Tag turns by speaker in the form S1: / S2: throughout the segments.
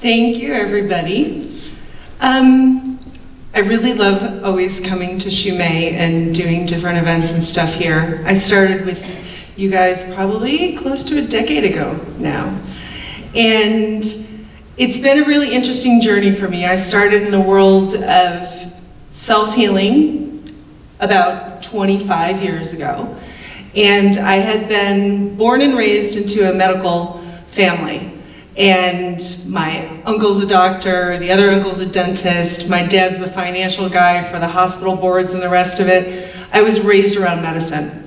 S1: Thank you, everybody. I really love always coming to Shumei and doing different events and stuff here. I started with you guys probably close to a decade ago now. And it's been a really interesting journey for me. I started in the world of self-healing about 25 years ago. And I had been born and raised into a medical family. And my uncle's a doctor, the other uncle's a dentist, my dad's the financial guy for the hospital boards and the rest of it. I was raised around medicine.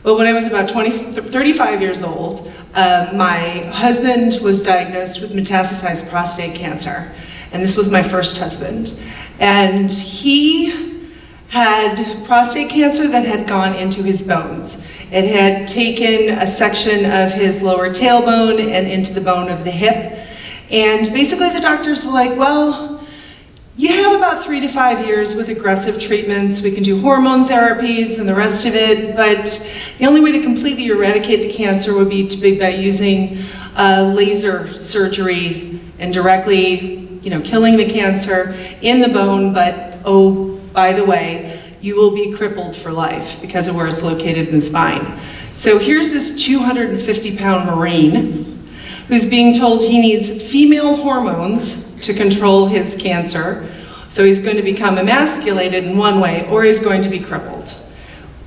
S1: But when I was about 35 years old, my husband was diagnosed with metastasized prostate cancer. And this was my first husband. And he had prostate cancer that had gone into his bones. It had taken a section of his lower tailbone and into the bone of the hip. And basically the doctors were like, well, you have about 3 to 5 years with aggressive treatments. We can do hormone therapies and the rest of it, but the only way to completely eradicate the cancer would be by using laser surgery and directly, killing the cancer in the bone, but oh, by the way, you will be crippled for life because of where it's located in the spine. So here's this 250-pound Marine who's being told he needs female hormones to control his cancer. So he's going to become emasculated in one way, or he's going to be crippled.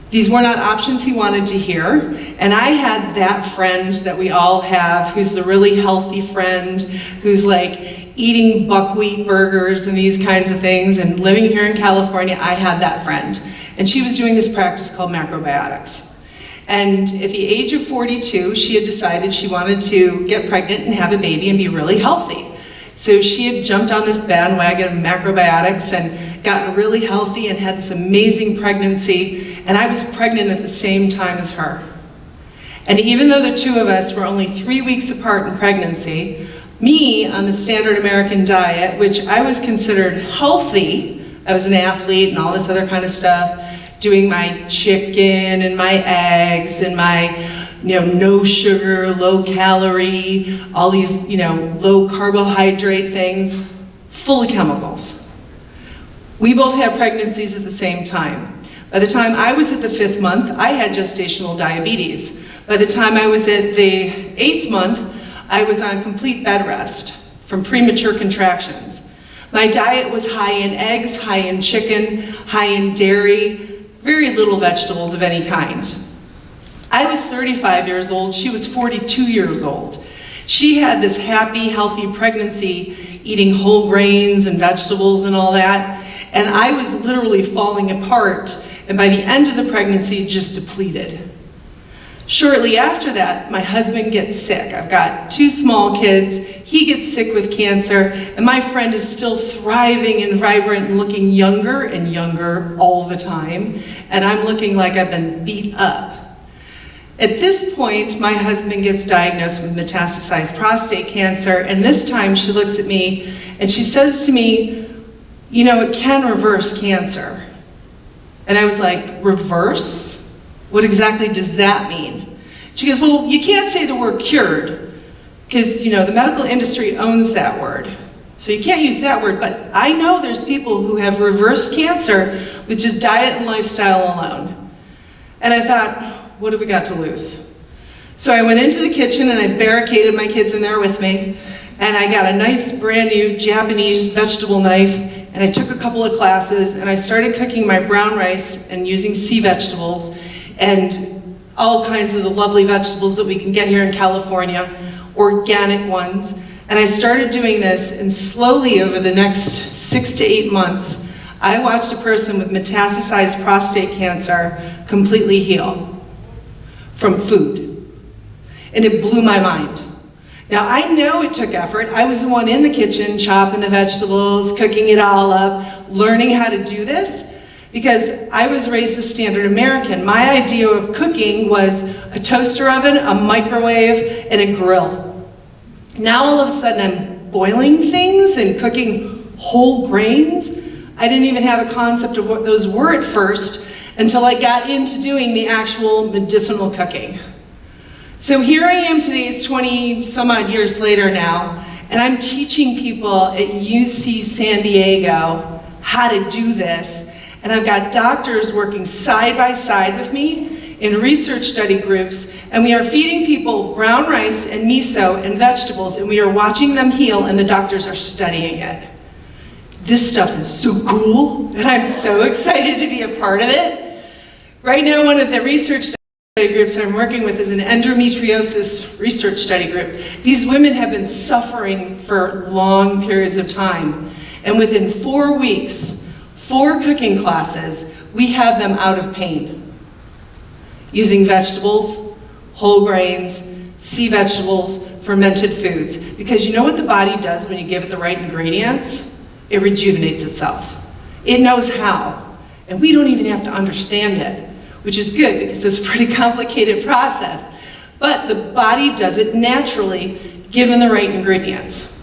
S1: These were not options he wanted to hear. And I had that friend that we all have, who's the really healthy friend, who's like eating buckwheat burgers and these kinds of things, and living here in California, I had that friend. And she was doing this practice called macrobiotics. And at the age of 42, she had decided she wanted to get pregnant and have a baby and be really healthy. So she had jumped on this bandwagon of macrobiotics and gotten really healthy and had this amazing pregnancy. And I was pregnant at the same time as her. And even though the two of us were only 3 weeks apart in pregnancy, me on the standard American diet, which I was considered healthy, I was an athlete and all this other kind of stuff, doing my chicken and my eggs and my no sugar, low calorie, all these low carbohydrate things, full of chemicals. We both had pregnancies at the same time. By the time I was at the 5th month, I had gestational diabetes. By the time I was at the 8th month, I was on complete bed rest from premature contractions. My diet was high in eggs, high in chicken, high in dairy, very little vegetables of any kind. I was 35 years old, she was 42 years old. She had this happy, healthy pregnancy, eating whole grains and vegetables and all that, and I was literally falling apart, and by the end of the pregnancy, just depleted. Shortly after that, my husband gets sick. I've got 2 small kids. He gets sick with cancer, and my friend is still thriving and vibrant and looking younger and younger all the time, and I'm looking like I've been beat up. At this point, my husband gets diagnosed with metastasized prostate cancer, and this time she looks at me and she says to me, it can reverse cancer. And I was like, reverse? What exactly does that mean? She goes, well, you can't say the word cured, because the medical industry owns that word. So you can't use that word, but I know there's people who have reversed cancer with just diet and lifestyle alone. And I thought, what have we got to lose? So I went into the kitchen and I barricaded my kids in there with me, and I got a nice brand new Japanese vegetable knife, and I took a couple of classes, and I started cooking my brown rice and using sea vegetables and all kinds of the lovely vegetables that we can get here in California, organic ones. And I started doing this, and slowly over the next 6 to 8 months, I watched a person with metastasized prostate cancer completely heal from food. And it blew my mind. Now I know it took effort. I was the one in the kitchen chopping the vegetables, cooking it all up, learning how to do this. Because I was raised a standard American. My idea of cooking was a toaster oven, a microwave, and a grill. Now all of a sudden I'm boiling things and cooking whole grains. I didn't even have a concept of what those were at first until I got into doing the actual medicinal cooking. So here I am today, it's 20 some odd years later now, And I'm teaching people at UC San Diego how to do this. And I've got doctors working side by side with me in research study groups, and we are feeding people brown rice and miso and vegetables, and we are watching them heal, and the doctors are studying it. This stuff is so cool, and I'm so excited to be a part of it. Right now, one of the research study groups I'm working with is an endometriosis research study group. These women have been suffering for long periods of time, and within 4 weeks, 4 cooking classes, we have them out of pain. Using vegetables, whole grains, sea vegetables, fermented foods. Because you know what the body does when you give it the right ingredients? It rejuvenates itself. It knows how, and we don't even have to understand it, which is good because it's a pretty complicated process. But the body does it naturally, given the right ingredients.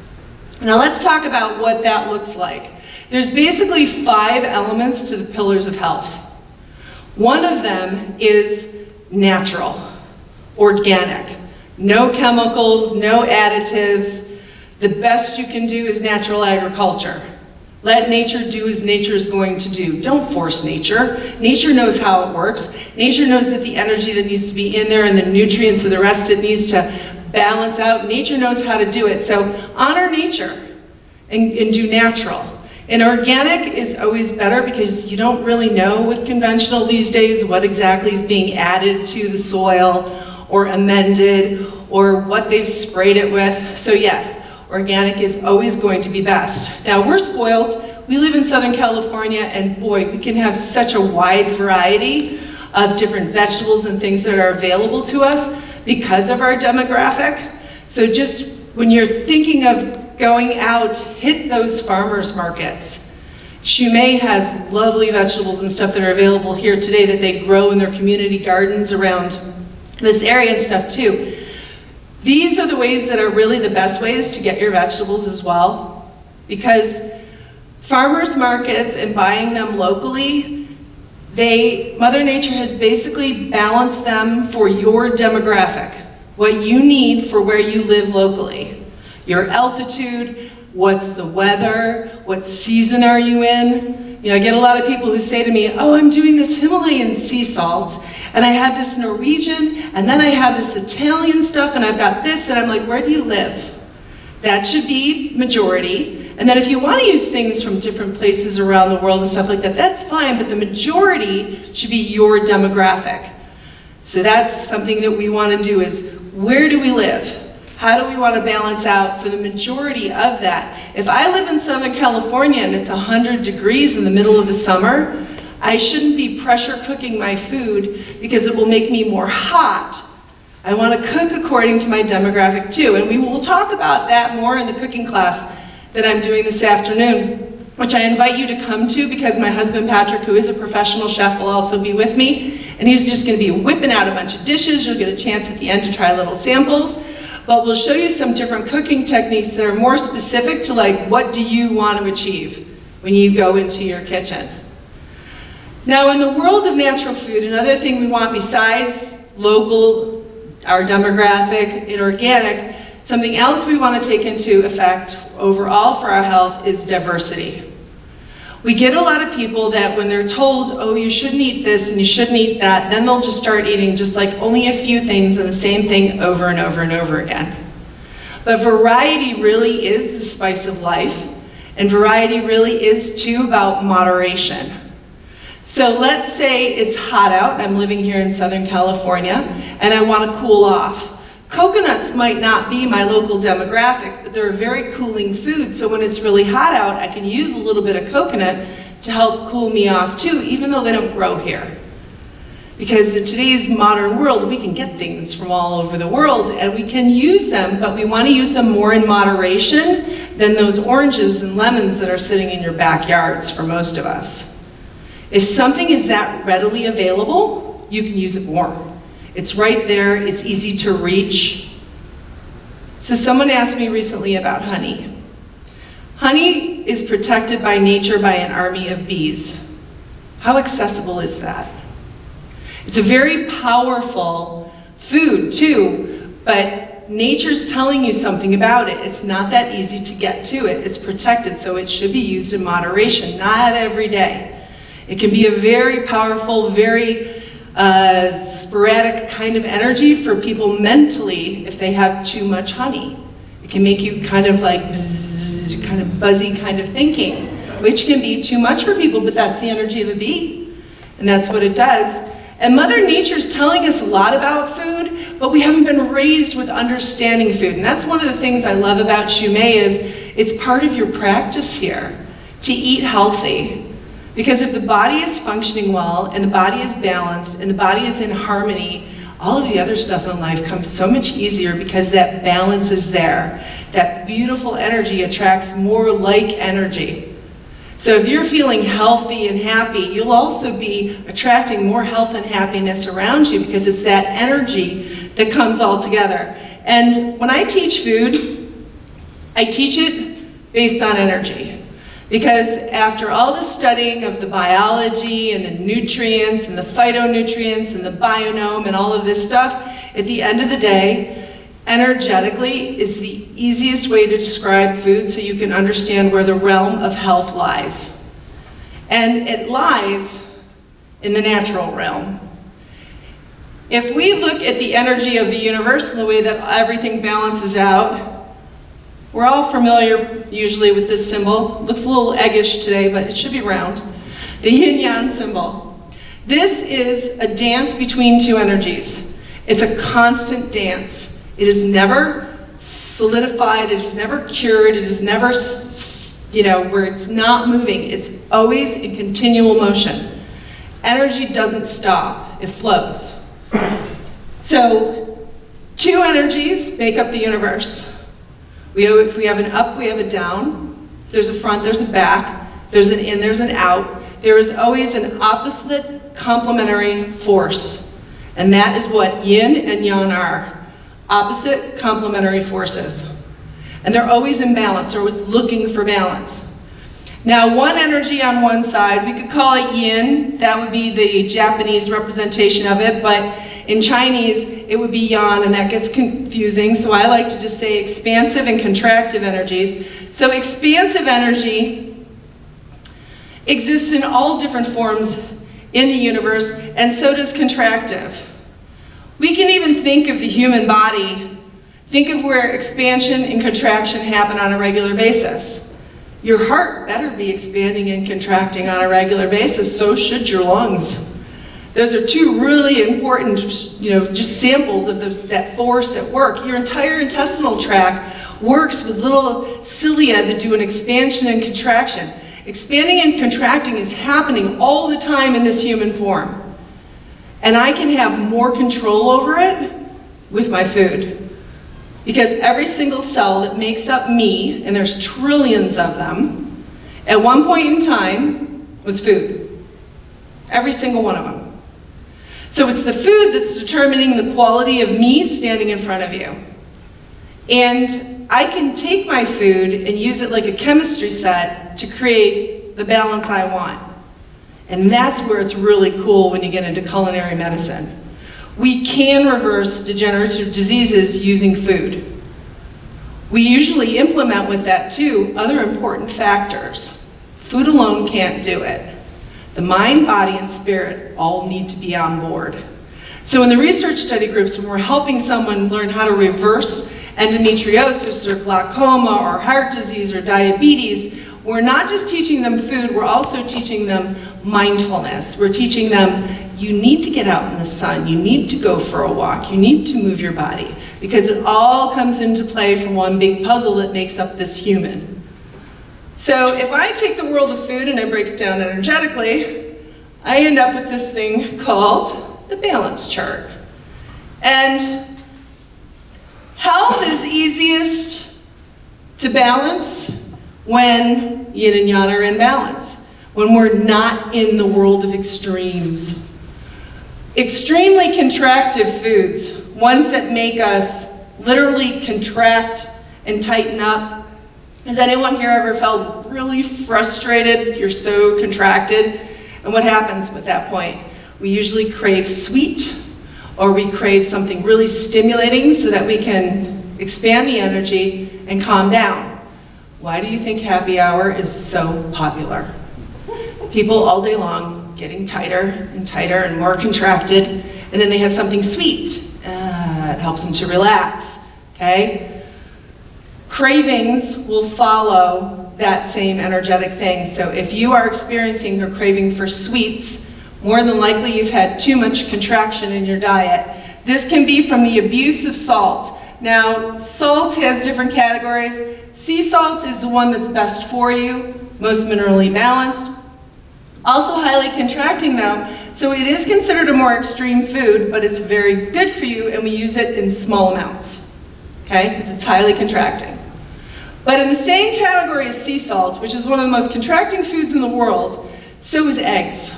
S1: Now let's talk about what that looks like. There's basically 5 elements to the pillars of health. One of them is natural, organic, no chemicals, no additives. The best you can do is natural agriculture. Let nature do as nature is going to do. Don't force nature. Nature knows how it works. Nature knows that the energy that needs to be in there and the nutrients and the rest it needs to balance out. Nature knows how to do it. So honor nature and do natural. And organic is always better because you don't really know with conventional these days what exactly is being added to the soil or amended or what they've sprayed it with. So yes, organic is always going to be best. Now we're spoiled. We live in Southern California, and boy, we can have such a wide variety of different vegetables and things that are available to us because of our demographic. So just when you're thinking of going out, hit those farmers markets. Shumei has lovely vegetables and stuff that are available here today that they grow in their community gardens around this area and stuff too. These are the ways that are really the best ways to get your vegetables as well, because farmers markets and buying them locally, Mother Nature has basically balanced them for your demographic, what you need for where you live locally. Your altitude, what's the weather, what season are you in? You know, I get a lot of people who say to me, oh, I'm doing this Himalayan sea salts, and I have this Norwegian, and then I have this Italian stuff, and I've got this, and I'm like, where do you live? That should be majority. And then if you want to use things from different places around the world and stuff like that, that's fine, but the majority should be your demographic. So that's something that we want to do is, where do we live? How do we want to balance out for the majority of that? If I live in Southern California and it's 100 degrees in the middle of the summer, I shouldn't be pressure cooking my food because it will make me more hot. I want to cook according to my demographic too, and we will talk about that more in the cooking class that I'm doing this afternoon, which I invite you to come to because my husband Patrick, who is a professional chef, will also be with me, and he's just going to be whipping out a bunch of dishes. You'll get a chance at the end to try little samples. But we'll show you some different cooking techniques that are more specific to like, what do you want to achieve when you go into your kitchen? Now in the world of natural food, another thing we want besides local, our demographic, and organic, something else we want to take into effect overall for our health is diversity. We get a lot of people that when they're told, oh, you shouldn't eat this and you shouldn't eat that, then they'll just start eating just like only a few things and the same thing over and over and over again. But variety really is the spice of life, and variety really is too about moderation. So let's say it's hot out, I'm living here in Southern California, and I want to cool off. Coconuts might not be my local demographic, but they're a very cooling food, so when it's really hot out, I can use a little bit of coconut to help cool me off too, even though they don't grow here. Because in today's modern world, we can get things from all over the world, and we can use them, but we want to use them more in moderation than those oranges and lemons that are sitting in your backyards for most of us. If something is that readily available, you can use it more. It's right there, it's easy to reach. So someone asked me recently about honey. Honey is protected by nature by an army of bees. How accessible is that? It's a very powerful food too, but nature's telling you something about it. It's not that easy to get to it. It's protected, so it should be used in moderation, not every day. It can be a very powerful, very sporadic kind of energy for people mentally if they have too much honey. It can make you kind of like bzzz, kind of buzzy kind of thinking, which can be too much for people, but that's the energy of a bee, and that's what it does. And Mother Nature's telling us a lot about food, but we haven't been raised with understanding food. And that's one of the things I love about Shumei is it's part of your practice here to eat healthy. Because if the body is functioning well, and the body is balanced, and the body is in harmony, all of the other stuff in life comes so much easier because that balance is there. That beautiful energy attracts more like energy. So if you're feeling healthy and happy, you'll also be attracting more health and happiness around you because it's that energy that comes all together. And when I teach food, I teach it based on energy. Because after all the studying of the biology and the nutrients and the phytonutrients and the biodome and all of this stuff, at the end of the day, energetically is the easiest way to describe food so you can understand where the realm of health lies. And it lies in the natural realm. If we look at the energy of the universe and the way that everything balances out, we're all familiar usually with this symbol. It looks a little eggish today, but it should be round. The yin-yang symbol. This is a dance between two energies. It's a constant dance. It is never solidified, it is never cured, it is never, where it's not moving. It's always in continual motion. Energy doesn't stop, it flows. So, two energies make up the universe. If we have an up, we have a down. There's a front, there's a back. There's an in, there's an out. There is always an opposite complementary force. And that is what yin and yang are. Opposite complementary forces. And they're always in balance, they're always looking for balance. Now one energy on one side, we could call it yin, that would be the Japanese representation of it, but in Chinese it would be yang, and that gets confusing, so I like to just say expansive and contractive energies. So expansive energy exists in all different forms in the universe, and so does contractive. We can even think of the human body, think of where expansion and contraction happen on a regular basis. Your heart better be expanding and contracting on a regular basis, so should your lungs. Those are two really important, just samples of that force at work. Your entire intestinal tract works with little cilia that do an expansion and contraction. Expanding and contracting is happening all the time in this human form. And I can have more control over it with my food. Because every single cell that makes up me, and there's trillions of them, at one point in time was food. Every single one of them. So it's the food that's determining the quality of me standing in front of you. And I can take my food and use it like a chemistry set to create the balance I want. And that's where it's really cool when you get into culinary medicine. We can reverse degenerative diseases using food. We usually implement with that too other important factors. Food alone can't do it. The mind, body, and spirit all need to be on board. So in the research study groups, when we're helping someone learn how to reverse endometriosis or glaucoma or heart disease or diabetes, we're not just teaching them food, we're also teaching them mindfulness. We're teaching them, you need to get out in the sun, you need to go for a walk, you need to move your body, because it all comes into play from one big puzzle that makes up this human. So if I take the world of food and I break it down energetically, I end up with this thing called the balance chart. And health is easiest to balance when yin and yang are in balance, when we're not in the world of extremes. Extremely contractive foods, ones that make us literally contract and tighten up. Has anyone here ever felt really frustrated? You're so contracted. And what happens at that point? We usually crave sweet, or we crave something really stimulating so that we can expand the energy, and calm down. Why do you think happy hour is so popular? People all day long getting tighter and tighter and more contracted, and then they have something sweet. It helps them to relax, okay? Cravings will follow that same energetic thing. So if you are experiencing a craving for sweets, more than likely you've had too much contraction in your diet. This can be from the abuse of salt. Now, salt has different categories. Sea salt is the one that's best for you, most minerally balanced. Also highly contracting though, so it is considered a more extreme food, but it's very good for you, and we use it in small amounts, okay, because it's highly contracting. But in the same category as sea salt, which is one of the most contracting foods in the world, so is eggs.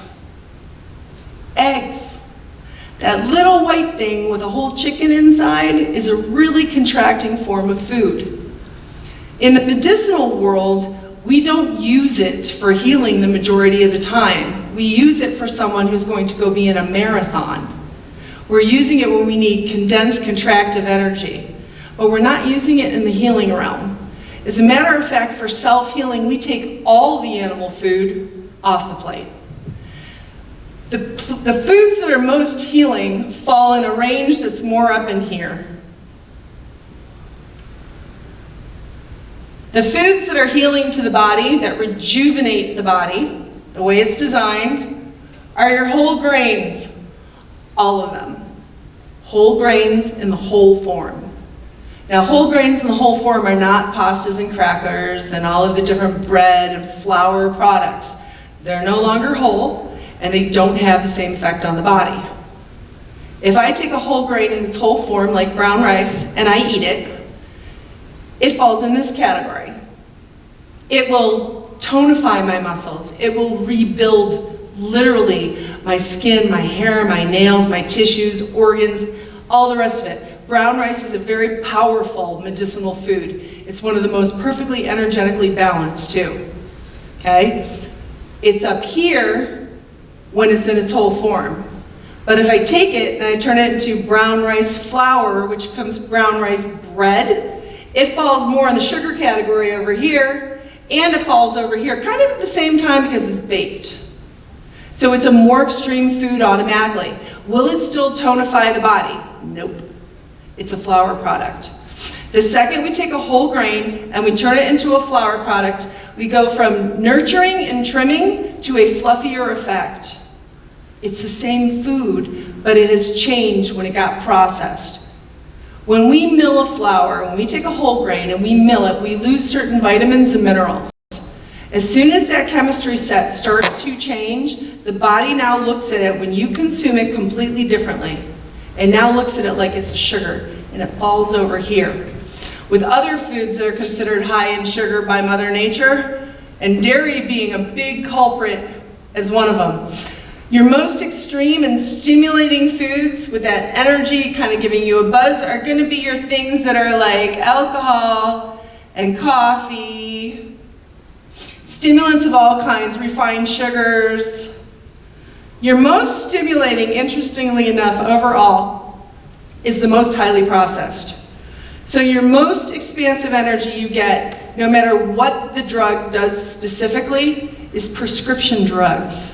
S1: Eggs. That little white thing with a whole chicken inside is a really contracting form of food. In the medicinal world, we don't use it for healing the majority of the time. We use it for someone who's going to go be in a marathon. We're using it when we need condensed contractive energy, but we're not using it in the healing realm. As a matter of fact, for self-healing, we take all the animal food off the plate. The foods that are most healing fall in a range that's more up in here. The foods that are healing to the body, that rejuvenate the body, the way it's designed, are your whole grains, all of them. Whole grains in the whole form. Now, whole grains in the whole form are not pastas and crackers and all of the different bread and flour products. They're no longer whole, and they don't have the same effect on the body. If I take a whole grain in its whole form, like brown rice, and I eat it, it falls in this category. It will tonify my muscles. It will rebuild, literally, my skin, my hair, my nails, my tissues, organs, all the rest of it. Brown rice is a very powerful medicinal food. It's one of the most perfectly energetically balanced, too. Okay? It's up here when it's in its whole form. But if I take it and I turn it into brown rice flour, which becomes brown rice bread, it falls more in the sugar category over here, and it falls over here, kind of at the same time because it's baked. So it's a more extreme food automatically. Will it still tonify the body? Nope. It's a flour product. The second we take a whole grain and we turn it into a flour product, we go from nurturing and trimming to a fluffier effect. It's the same food, but it has changed when it got processed. When we mill a flour, when we take a whole grain and we mill it, we lose certain vitamins and minerals. As soon as that chemistry set starts to change, the body now looks at it when you consume it completely differently, and now looks at it like it's a sugar, and it falls over here. With other foods that are considered high in sugar by Mother Nature, and dairy being a big culprit as one of them, your most extreme and stimulating foods with that energy kind of giving you a buzz are going to be your things that are like alcohol and coffee, stimulants of all kinds, refined sugars. Your most stimulating, interestingly enough, overall, is the most highly processed. So your most expansive energy you get, no matter what the drug does specifically, is prescription drugs.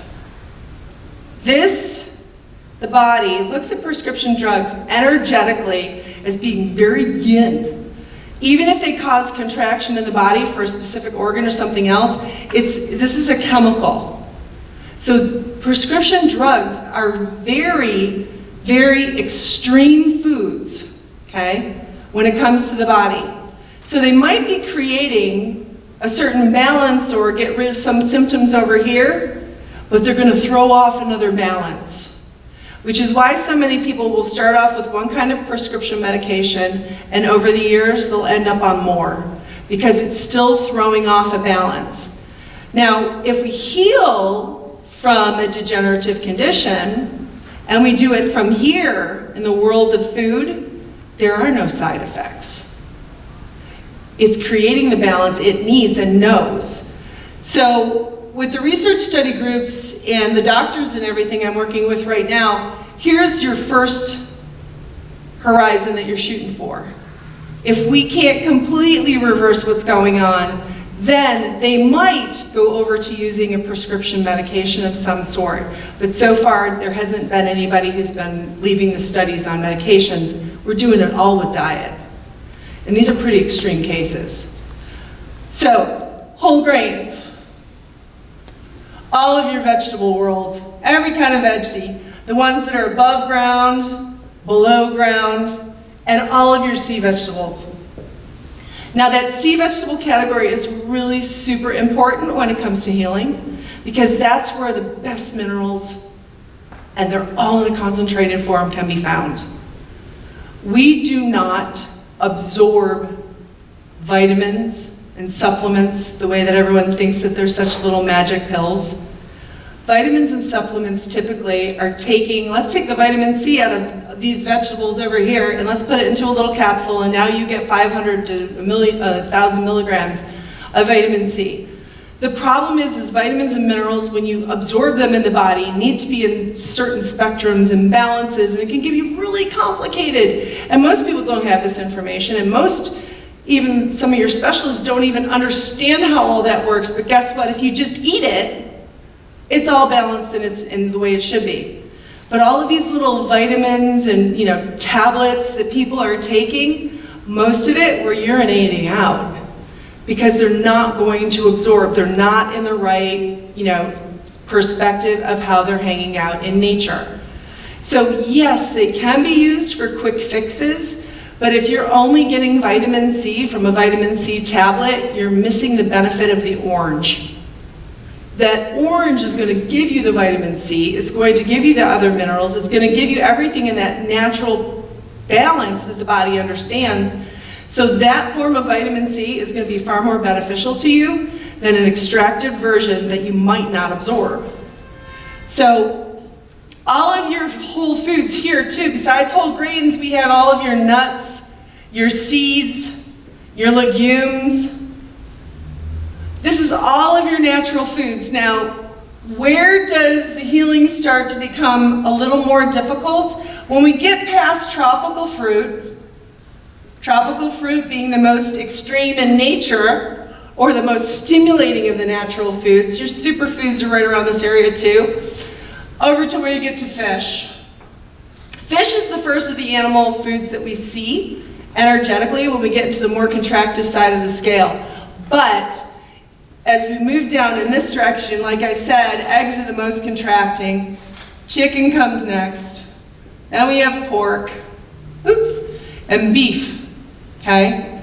S1: The body looks at prescription drugs energetically as being very yin. Even if they cause contraction in the body for a specific organ or something else, this is a chemical. So prescription drugs are very, very extreme foods, okay, when it comes to the body. So they might be creating a certain balance or get rid of some symptoms over here, but they're going to throw off another balance, which is why so many people will start off with one kind of prescription medication, and over the years they'll end up on more, because it's still throwing off a balance. Now, if we heal from a degenerative condition, and we do it from here in the world of food, there are no side effects. It's creating the balance it needs and knows. So, with the research study groups and the doctors and everything I'm working with right now, here's your first horizon that you're shooting for. If we can't completely reverse what's going on, then they might go over to using a prescription medication of some sort. But so far, there hasn't been anybody who's been leaving the studies on medications. We're doing it all with diet. And these are pretty extreme cases. So, whole grains. All of your vegetable world, every kind of veggie, the ones that are above ground, below ground, and all of your sea vegetables. Now that sea vegetable category is really super important when it comes to healing, because that's where the best minerals, and they're all in a concentrated form, can be found. We do not absorb vitamins and supplements the way that everyone thinks that they're such little magic pills. Vitamins and supplements typically are taking, let's take the vitamin C out of these vegetables over here and let's put it into a little capsule, and now you get 500 to 1,000 milligrams of vitamin C. The problem is vitamins and minerals, when you absorb them in the body, need to be in certain spectrums and balances, and it can get you really complicated. And most people don't have this information, and most, even some of your specialists, don't even understand how all that works. But guess what? If you just eat it, it's all balanced and it's in the way it should be. But all of these little vitamins and tablets that people are taking, most of it we're urinating out because they're not going to absorb. They're not in the right perspective of how they're hanging out in nature. So yes, they can be used for quick fixes, but if you're only getting vitamin C from a vitamin C tablet, you're missing the benefit of the orange. That orange is going to give you the vitamin C, it's going to give you the other minerals, it's going to give you everything in that natural balance that the body understands. So that form of vitamin C is going to be far more beneficial to you than an extracted version that you might not absorb. So all of your whole foods here too, besides whole grains, we have all of your nuts, your seeds, your legumes. This is all of your natural foods. Now, where does the healing start to become a little more difficult? When we get past tropical fruit being the most extreme in nature, or the most stimulating of the natural foods, your superfoods are right around this area too, over to where you get to fish. Fish is the first of the animal foods that we see energetically when we get into the more contractive side of the scale. But as we move down in this direction, like I said, eggs are the most contracting. Chicken comes next. Then we have pork, and beef, okay?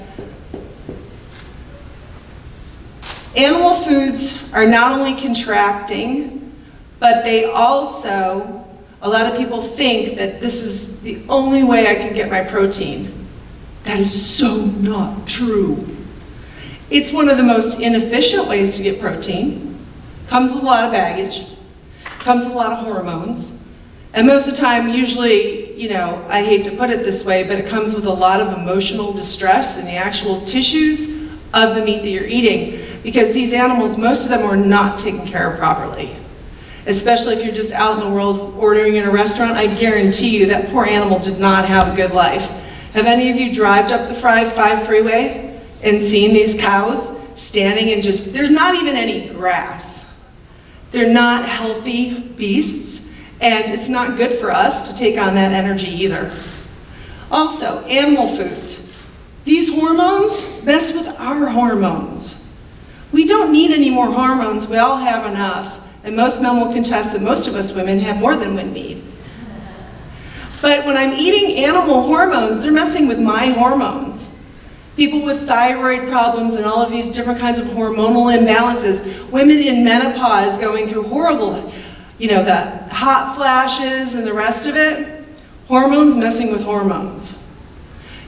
S1: Animal foods are not only contracting, but they also, a lot of people think that this is the only way I can get my protein. That is so not true. It's one of the most inefficient ways to get protein. Comes with a lot of baggage, comes with a lot of hormones, and most of the time, usually, I hate to put it this way, but it comes with a lot of emotional distress in the actual tissues of the meat that you're eating, because these animals, most of them are not taken care of properly. Especially if you're just out in the world ordering in a restaurant, I guarantee you that poor animal did not have a good life. Have any of you driven up the 5 freeway and seen these cows standing and there's not even any grass. They're not healthy beasts, and it's not good for us to take on that energy either. Also, animal foods. These hormones mess with our hormones. We don't need any more hormones, we all have enough. And most men will contest that most of us women have more than we need. But when I'm eating animal hormones, they're messing with my hormones. People with thyroid problems and all of these different kinds of hormonal imbalances, women in menopause going through horrible, the hot flashes and the rest of it, hormones messing with hormones.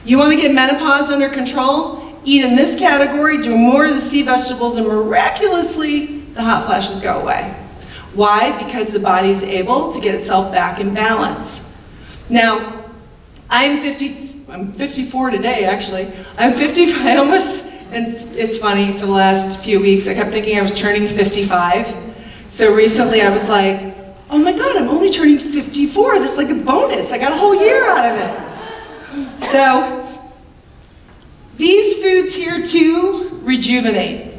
S1: You want to get menopause under control? Eat in this category, do more of the sea vegetables, and miraculously, the hot flashes go away. Why? Because the body's able to get itself back in balance. Now, I'm 54 today, actually. I'm 55, and it's funny, for the last few weeks, I kept thinking I was turning 55. So recently I was like, oh my God, I'm only turning 54. This is like a bonus. I got a whole year out of it. So foods here too rejuvenate.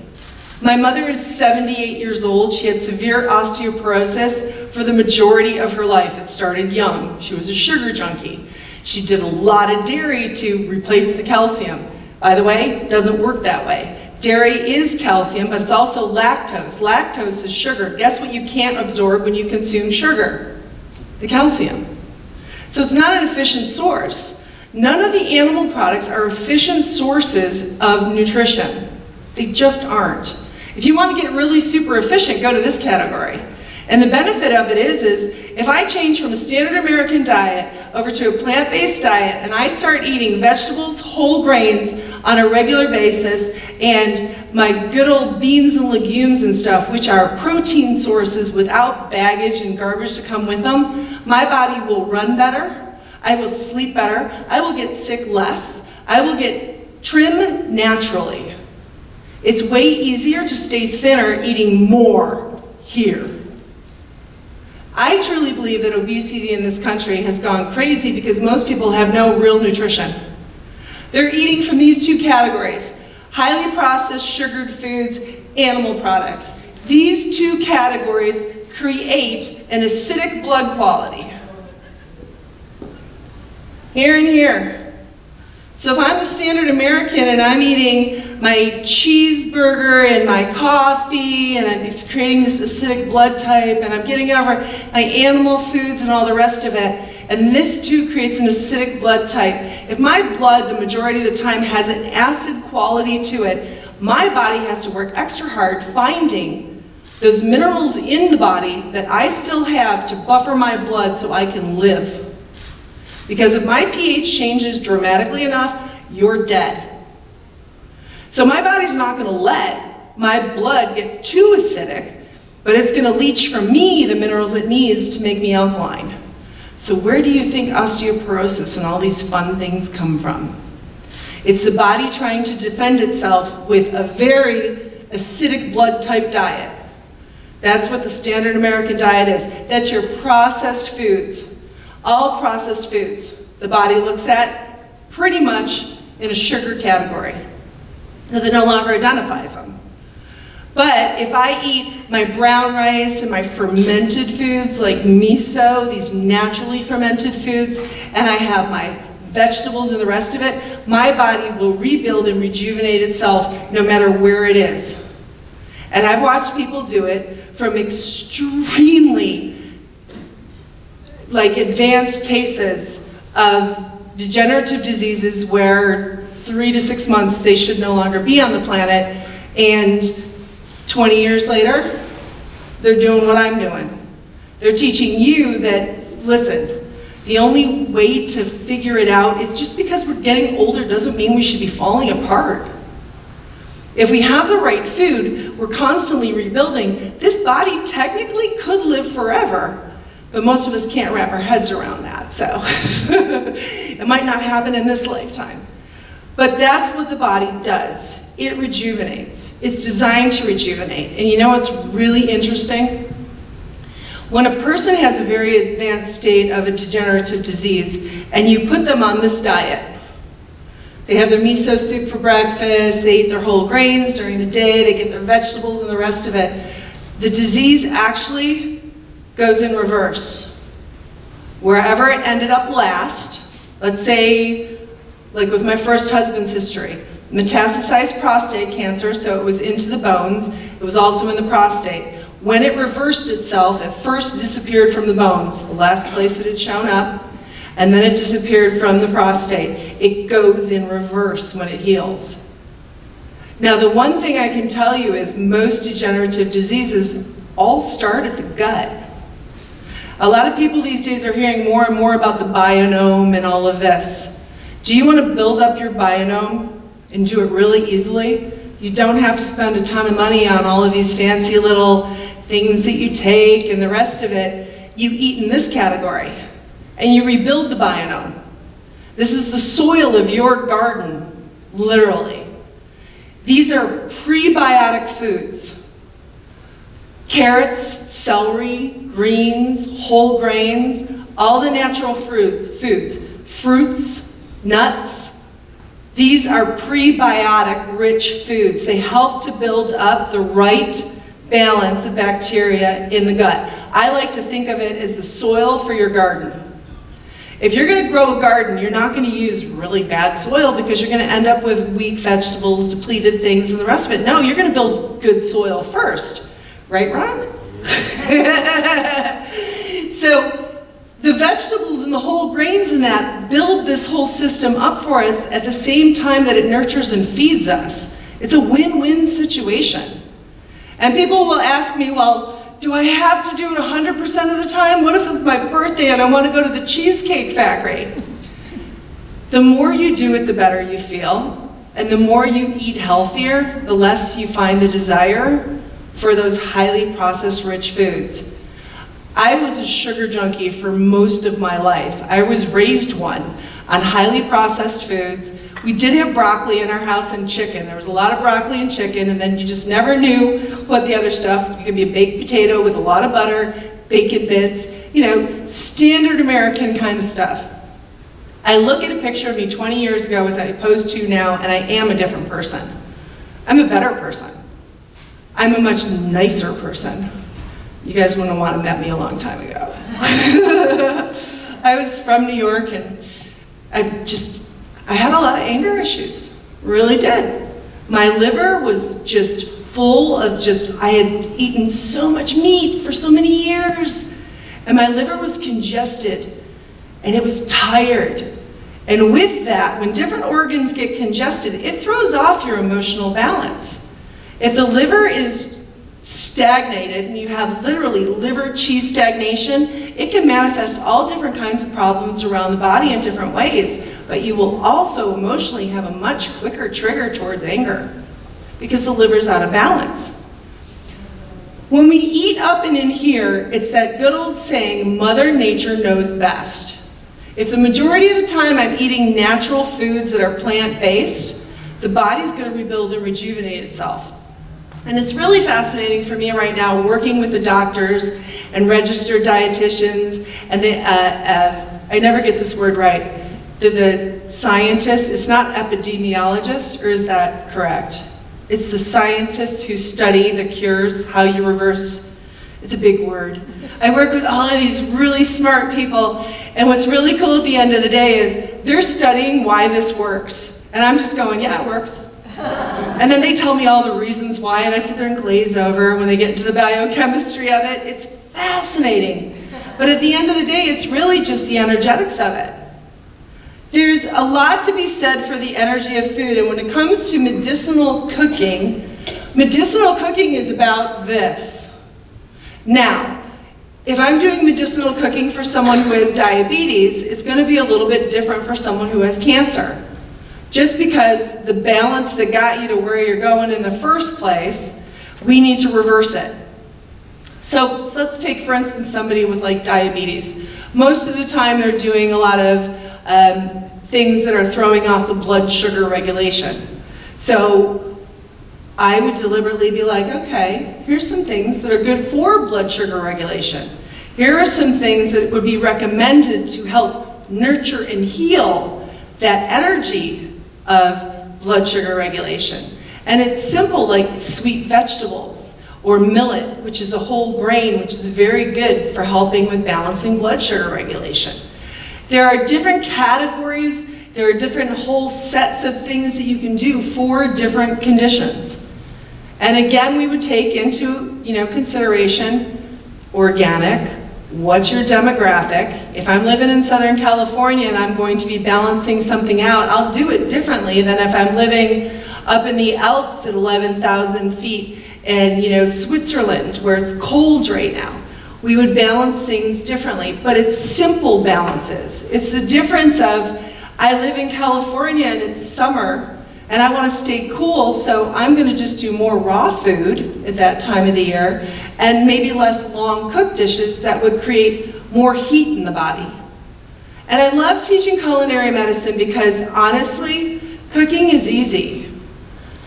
S1: My mother is 78 years old. She had severe osteoporosis for the majority of her life. It started young. She was a sugar junkie. She did a lot of dairy to replace the calcium. By the way, it doesn't work that way. Dairy is calcium, but it's also lactose. Lactose is sugar. Guess what you can't absorb when you consume sugar? The calcium. So it's not an efficient source. None of the animal products are efficient sources of nutrition. They just aren't. If you want to get really super efficient, go to this category. And the benefit of it is if I change from a standard American diet over to a plant-based diet and I start eating vegetables, whole grains on a regular basis, and my good old beans and legumes and stuff, which are protein sources without baggage and garbage to come with them, my body will run better, I will sleep better, I will get sick less, I will get trim naturally. It's way easier to stay thinner eating more here. I truly believe that obesity in this country has gone crazy because most people have no real nutrition. They're eating from these two categories: highly processed sugared foods, animal products. These two categories create an acidic blood quality. Here and here. So if I'm the standard American and I'm eating my cheeseburger and my coffee and it's creating this acidic blood type and I'm getting over my animal foods and all the rest of it, and this too creates an acidic blood type. If my blood the majority of the time has an acid quality to it, my body has to work extra hard finding those minerals in the body that I still have to buffer my blood so I can live. Because if my pH changes dramatically enough, you're dead. So my body's not going to let my blood get too acidic, but it's going to leach from me the minerals it needs to make me alkaline. So where do you think osteoporosis and all these fun things come from? It's the body trying to defend itself with a very acidic blood type diet. That's what the standard American diet is. That's your processed foods. All processed foods the body looks at pretty much in a sugar category because it no longer identifies them. But if I eat my brown rice and my fermented foods like miso, these naturally fermented foods, and I have my vegetables and the rest of it, my body will rebuild and rejuvenate itself no matter where it is. And I've watched people do it from extremely advanced cases of degenerative diseases where 3 to 6 months they should no longer be on the planet, and 20 years later, they're doing what I'm doing. They're teaching you that, listen, the only way to figure it out is just because we're getting older doesn't mean we should be falling apart. If we have the right food, we're constantly rebuilding. This body technically could live forever, but most of us can't wrap our heads around that, so it might not happen in this lifetime. But that's what the body does. It rejuvenates. It's designed to rejuvenate. And you know what's really interesting? When a person has a very advanced state of a degenerative disease and you put them on this diet, they have their miso soup for breakfast, they eat their whole grains during the day, they get their vegetables and the rest of it, the disease actually goes in reverse. Wherever it ended up last, let's say, like with my first husband's history, metastasized prostate cancer, so it was into the bones, it was also in the prostate. When it reversed itself, it first disappeared from the bones, the last place it had shown up, and then it disappeared from the prostate. It goes in reverse when it heals. Now, the one thing I can tell you is most degenerative diseases all start at the gut. A lot of people these days are hearing more and more about the biodome and all of this. Do you want to build up your biodome and do it really easily? You don't have to spend a ton of money on all of these fancy little things that you take and the rest of it. You eat in this category and you rebuild the biodome. This is the soil of your garden, literally. These are prebiotic foods. Carrots, celery, greens, whole grains, all the natural foods, fruits, nuts, These are prebiotic rich foods. They help to build up the right balance of bacteria in the gut. I like to think of it as the soil for your garden. If you're going to grow a garden, you're not going to use really bad soil because you're going to end up with weak vegetables, depleted things, and the rest of it. No, you're going to build good soil first. Right, Ron? So the vegetables and the whole grains in that build this whole system up for us at the same time that it nurtures and feeds us. It's a win-win situation. And people will ask me, well, do I have to do it 100% of the time? What if it's my birthday and I want to go to the Cheesecake Factory? The more you do it, the better you feel. And the more you eat healthier, the less you find the desire for those highly processed rich foods. I was a sugar junkie for most of my life. I was raised one on highly processed foods. We did have broccoli in our house and chicken. There was a lot of broccoli and chicken, and then you just never knew what the other stuff. It could be a baked potato with a lot of butter, bacon bits, you know, standard American kind of stuff. I look at a picture of me 20 years ago as opposed to now, and I am a different person. I'm a better person. I'm a much nicer person. You guys wouldn't want to have met me a long time ago. I was from New York, and I had a lot of anger issues, really did. My liver was just full of I had eaten so much meat for so many years, and my liver was congested, and it was tired. And with that, when different organs get congested, it throws off your emotional balance. If the liver is stagnated, and you have literally liver qi stagnation, it can manifest all different kinds of problems around the body in different ways. But you will also emotionally have a much quicker trigger towards anger because the liver's out of balance. When we eat up and in here, it's that good old saying, Mother Nature knows best. If the majority of the time I'm eating natural foods that are plant-based, the body's going to rebuild and rejuvenate itself. And it's really fascinating for me right now working with the doctors and registered dietitians and I never get this word right. The scientists, it's not epidemiologist, or is that correct? It's the scientists who study the cures, how you reverse, it's a big word. I work with all of these really smart people, and what's really cool at the end of the day is they're studying why this works. And I'm just going, yeah, it works. And then they tell me all the reasons why, and I sit there and glaze over when they get into the biochemistry of it. It's fascinating. But at the end of the day, it's really just the energetics of it. There's a lot to be said for the energy of food, and when it comes to medicinal cooking is about this. Now, if I'm doing medicinal cooking for someone who has diabetes, it's going to be a little bit different for someone who has cancer. Just because the balance that got you to where you're going in the first place, we need to reverse it. So let's take, for instance, somebody with like diabetes. Most of the time they're doing a lot of things that are throwing off the blood sugar regulation. So I would deliberately be like, okay, here's some things that are good for blood sugar regulation. Here are some things that would be recommended to help nurture and heal that energy of blood sugar regulation. And it's simple, like sweet vegetables or millet, which is a whole grain, which is very good for helping with balancing blood sugar regulation. There are different categories, there are different whole sets of things that you can do for different conditions. And again, we would take into consideration organic, what's your demographic? If I'm living in Southern California and I'm going to be balancing something out, I'll do it differently than if I'm living up in the Alps at 11,000 feet in Switzerland where it's cold right now. We would balance things differently, but it's simple balances. It's the difference of, I live in California and it's summer and I want to stay cool, so I'm going to just do more raw food at that time of the year and maybe less long cooked dishes that would create more heat in the body. And I love teaching culinary medicine because honestly, cooking is easy.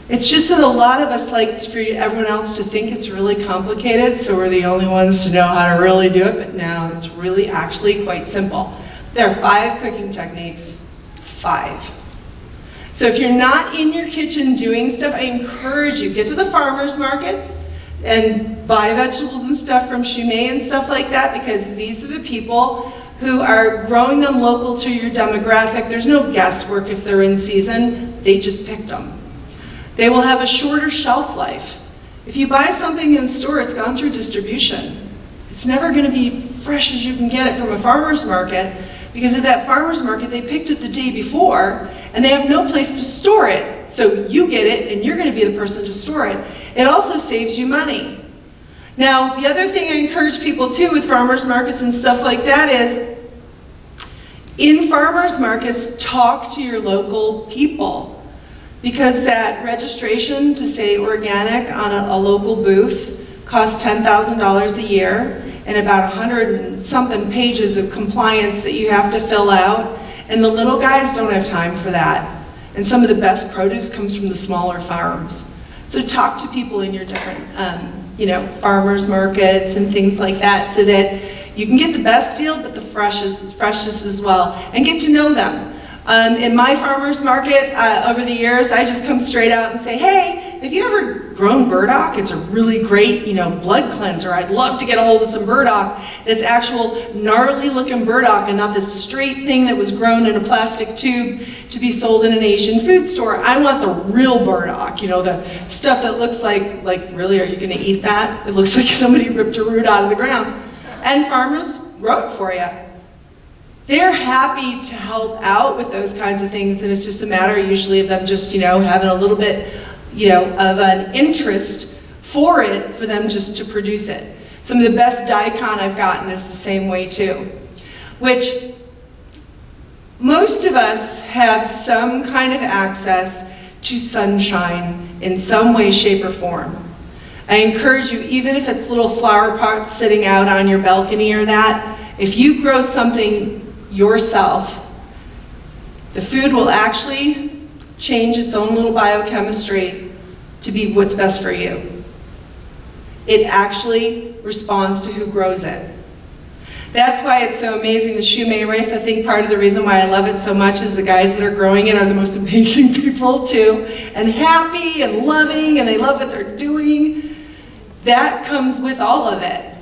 S1: It's just that a lot of us like for everyone else to think it's really complicated, so we're the only ones to know how to really do it, but no, it's really actually quite simple. There are 5 cooking techniques. 5. So if you're not in your kitchen doing stuff, I encourage you, get to the farmers markets and buy vegetables and stuff from Shumei and stuff like that, because these are the people who are growing them local to your demographic. There's no guesswork if they're in season, they just picked them. They will have a shorter shelf life. If you buy something in the store, it's gone through distribution. It's never gonna be fresh as you can get it from a farmer's market, because at that farmer's market, they picked it the day before, and they have no place to store it. So you get it, and you're gonna be the person to store it. It also saves you money. Now, the other thing I encourage people too with farmers markets and stuff like that is, in farmers markets, talk to your local people. Because that registration to say organic on a local booth costs $10,000 a year, and about 100 and something pages of compliance that you have to fill out, and the little guys don't have time for that. And some of the best produce comes from the smaller farms. So talk to people in your different, farmers markets and things like that, so that you can get the best deal, but the freshest as well, and get to know them. In my farmer's market, over the years, I just come straight out and say, hey, have you ever grown burdock? It's a really great, blood cleanser. I'd love to get a hold of some burdock that's actual gnarly looking burdock and not this straight thing that was grown in a plastic tube to be sold in an Asian food store. I want the real burdock, the stuff that looks like really, are you gonna eat that? It looks like somebody ripped a root out of the ground. And farmers grow it for you. They're happy to help out with those kinds of things, and it's just a matter usually of them just, having a little bit, of an interest for it, for them just to produce it. Some of the best daikon I've gotten is the same way too, which most of us have some kind of access to sunshine in some way, shape, or form. I encourage you, even if it's little flower pots sitting out on your balcony or that, if you grow something yourself, the food will actually change its own little biochemistry to be what's best for you. It actually responds to who grows it. That's why it's so amazing, the Shumei rice. I think part of the reason why I love it so much is the guys that are growing it are the most amazing people too, and happy and loving, and they love what they're doing. That comes with all of it.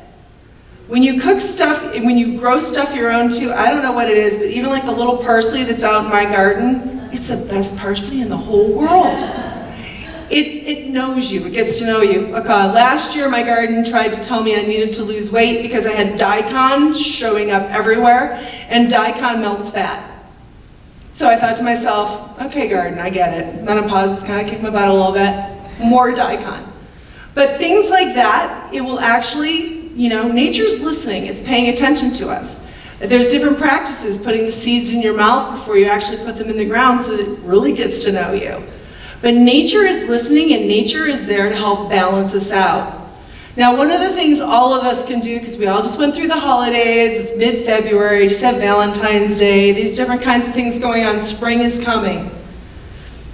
S1: When you cook stuff, when you grow stuff your own too, I don't know what it is, but even like the little parsley that's out in my garden, it's the best parsley in the whole world. It knows you, it gets to know you. Last year my garden tried to tell me I needed to lose weight because I had daikon showing up everywhere, and daikon melts fat. So I thought to myself, okay garden, I get it. Menopause has kind of kicked my butt a little bit. More daikon. But things like that, it will actually, nature's listening, it's paying attention to us. There's different practices, putting the seeds in your mouth before you actually put them in the ground so that it really gets to know you. But nature is listening, and nature is there to help balance us out. Now, one of the things all of us can do, because we all just went through the holidays, it's mid-February, just had Valentine's Day, these different kinds of things going on, spring is coming.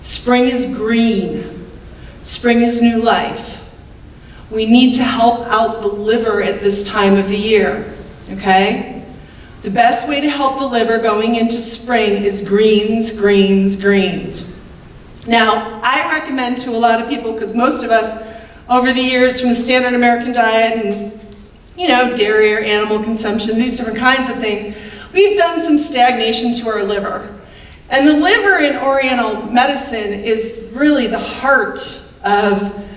S1: Spring is green. Spring is new life. We need to help out the liver at this time of the year, okay? The best way to help the liver going into spring is greens, greens, greens. Now, I recommend to a lot of people, because most of us, over the years, from the standard American diet and, dairy or animal consumption, these different kinds of things, we've done some stagnation to our liver. And the liver in Oriental medicine is really the heart of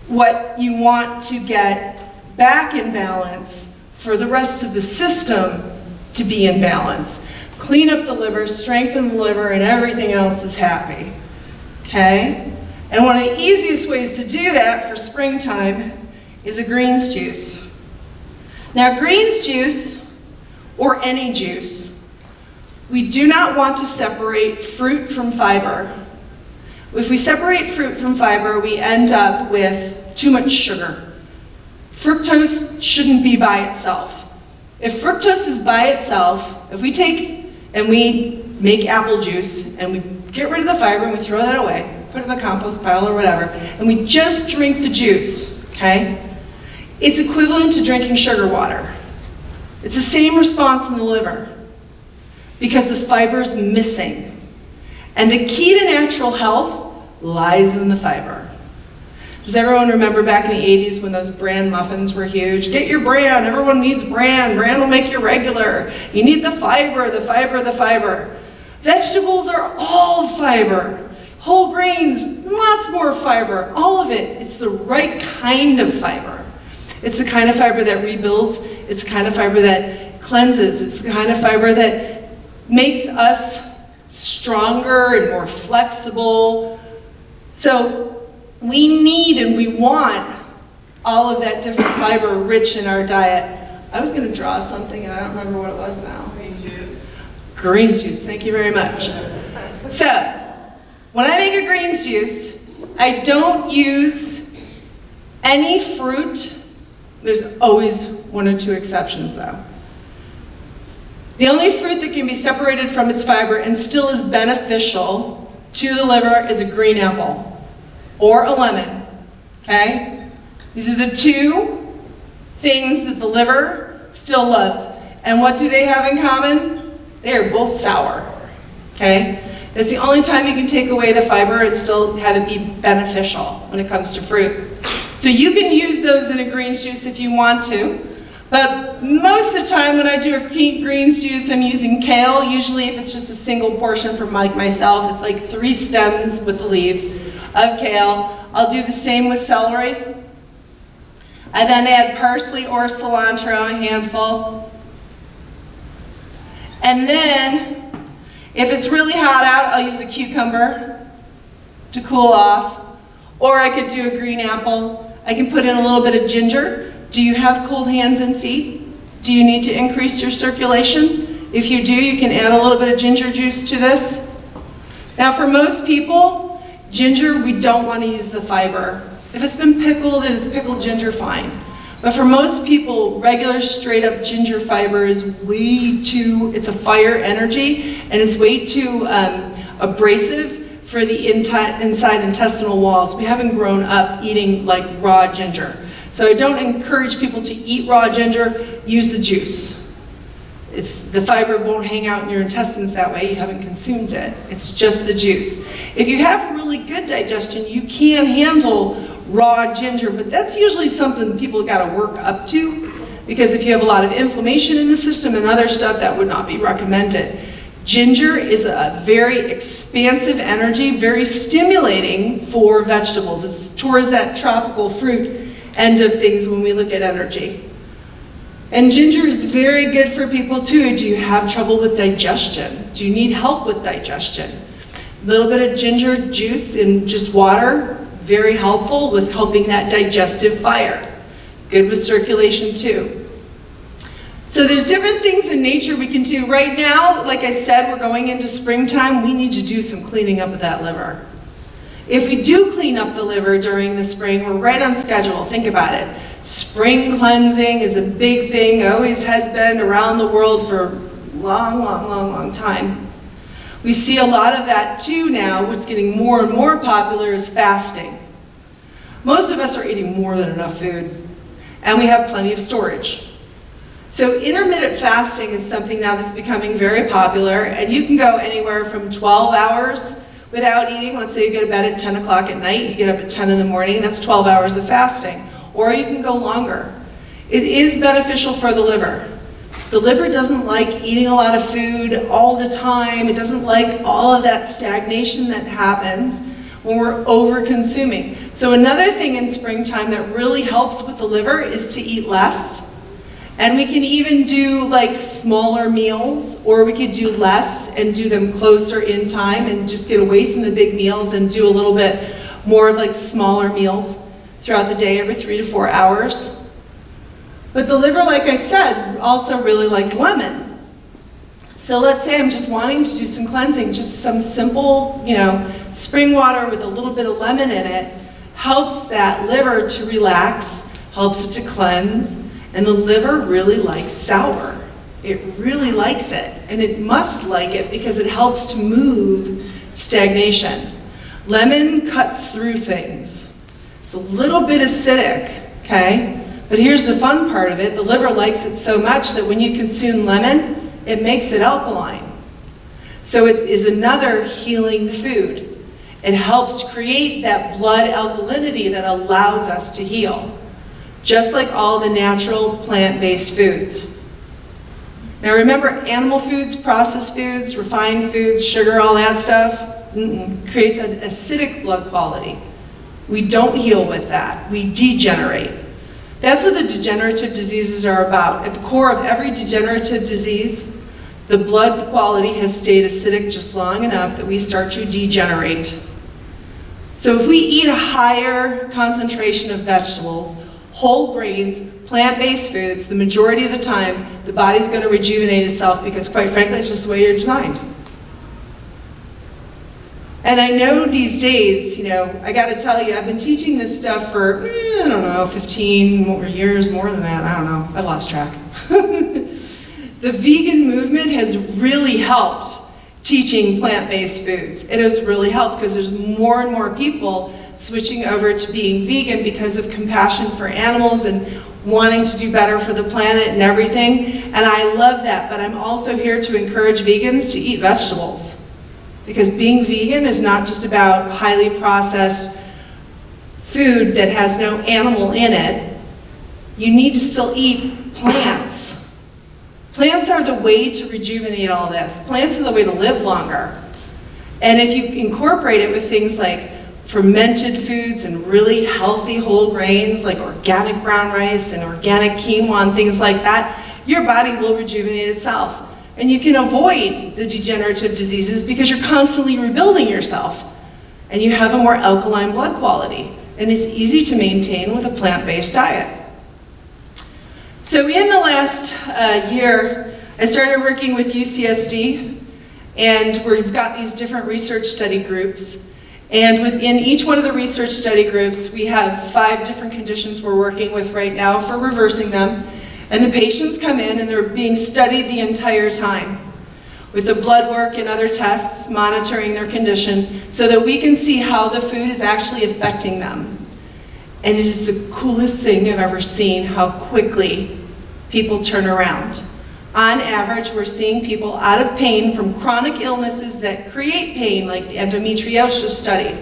S1: what you want to get back in balance for the rest of the system to be in balance. Clean up the liver, strengthen the liver, and everything else is happy, okay? And one of the easiest ways to do that for springtime is a greens juice. Now, greens juice, or any juice, we do not want to separate fruit from fiber. If we separate fruit from fiber, we end up with too much sugar. Fructose shouldn't be by itself. If fructose is by itself, if we take and we make apple juice and we get rid of the fiber and we throw that away, put it in the compost pile or whatever, and we just drink the juice, okay? It's equivalent to drinking sugar water. It's the same response in the liver because the fiber's missing. And the key to natural health lies in the fiber. Does everyone remember back in the 80s when those bran muffins were huge? Get your bran, everyone needs bran. Bran will make you regular. You need the fiber, the fiber, the fiber. Vegetables are all fiber. Whole grains, lots more fiber, all of it. It's the right kind of fiber. It's the kind of fiber that rebuilds. It's the kind of fiber that cleanses. It's the kind of fiber that makes us stronger and more flexible. So we need and we want all of that different fiber rich in our diet. I was going to draw something and I don't remember what it was now.
S2: Green juice.
S1: Greens juice, thank you very much. So, when I make a greens juice, I don't use any fruit. There's always one or two exceptions though. The only fruit that can be separated from its fiber and still is beneficial to the liver is a green apple or a lemon, okay? These are the two things that the liver still loves. And what do they have in common? They are both sour, okay? It's the only time you can take away the fiber and still have it be beneficial when it comes to fruit. So you can use those in a greens juice if you want to, but most of the time when I do a greens juice, I'm using kale. Usually if it's just a single portion for myself, it's like 3 stems with the leaves of kale. I'll do the same with celery. I then add parsley or cilantro, a handful. And then, if it's really hot out, I'll use a cucumber to cool off. Or I could do a green apple. I can put in a little bit of ginger. Do you have cold hands and feet? Do you need to increase your circulation? If you do, you can add a little bit of ginger juice to this. Now for most people, ginger, we don't want to use the fiber. If it's been pickled and it's pickled ginger, fine. But for most people, regular straight up ginger fiber is way too, it's a fire energy, and it's way too abrasive for the inside intestinal walls. We haven't grown up eating like raw ginger. So I don't encourage people to eat raw ginger, use the juice. The fiber won't hang out in your intestines that way, you haven't consumed it. It's just the juice. If you have really good digestion, you can handle raw ginger, but that's usually something people gotta work up to, because if you have a lot of inflammation in the system and other stuff, that would not be recommended. Ginger is a very expansive energy, very stimulating for vegetables. It's towards that tropical fruit end of things when we look at energy. And ginger is very good for people too. Do you have trouble with digestion? Do you need help with digestion? A little bit of ginger juice in just water, very helpful with helping that digestive fire. Good with circulation too. So there's different things in nature we can do. Right now, like I said, we're going into springtime. We need to do some cleaning up of that liver. If we do clean up the liver during the spring, we're right on schedule. Think about it. Spring cleansing is a big thing, always has been around the world for a long time. We see a lot of that too now. What's getting more and more popular is fasting. Most of us are eating more than enough food, and we have plenty of storage. So intermittent fasting is something now that's becoming very popular, and you can go anywhere from 12 hours without eating. Let's say you go to bed at 10 o'clock at night, you get up at 10 in the morning, that's 12 hours of fasting. Or you can go longer. It is beneficial for the liver. The liver doesn't like eating a lot of food all the time. It doesn't like all of that stagnation that happens when we're over-consuming. So another thing in springtime that really helps with the liver is to eat less. And we can even do like smaller meals, or we could do less and do them closer in time and just get away from the big meals and do a little bit more like smaller meals throughout the day, every 3 to 4 hours. But the liver, like I said, also really likes lemon. So let's say I'm just wanting to do some cleansing, just some simple, spring water with a little bit of lemon in it, helps that liver to relax, helps it to cleanse. And the liver really likes sour. It really likes it, and it must like it because it helps to move stagnation. Lemon cuts through things. It's a little bit acidic, okay? But here's the fun part of it. The liver likes it so much that when you consume lemon, it makes it alkaline. So it is another healing food. It helps create that blood alkalinity that allows us to heal, just like all the natural plant-based foods. Now remember, animal foods, processed foods, refined foods, sugar, all that stuff, creates an acidic blood quality. We don't heal with that. We degenerate. That's what the degenerative diseases are about. At the core of every degenerative disease, the blood quality has stayed acidic just long enough that we start to degenerate. So if we eat a higher concentration of vegetables, whole grains, plant-based foods, the majority of the time, the body's going to rejuvenate itself because, quite frankly, it's just the way you're designed. And I know these days, I got to tell you, I've been teaching this stuff for, 15 years, more than that, I don't know, I've lost track. The vegan movement has really helped teaching plant-based foods. It has really helped because there's more and more people switching over to being vegan because of compassion for animals and wanting to do better for the planet and everything. And I love that, but I'm also here to encourage vegans to eat vegetables. Because being vegan is not just about highly processed food that has no animal in it. You need to still eat plants. Plants are the way to rejuvenate all this. Plants are the way to live longer. And if you incorporate it with things like fermented foods and really healthy whole grains like organic brown rice and organic quinoa and things like that, your body will rejuvenate itself. And you can avoid the degenerative diseases because you're constantly rebuilding yourself. And you have a more alkaline blood quality. And it's easy to maintain with a plant-based diet. So in the last year, I started working with UCSD, and we've got these different research study groups. And within each one of the research study groups, we have 5 different conditions we're working with right now for reversing them. And the patients come in and they're being studied the entire time with the blood work and other tests, monitoring their condition so that we can see how the food is actually affecting them. And it is the coolest thing I've ever seen, how quickly people turn around. On average, we're seeing people out of pain from chronic illnesses that create pain, like the endometriosis study.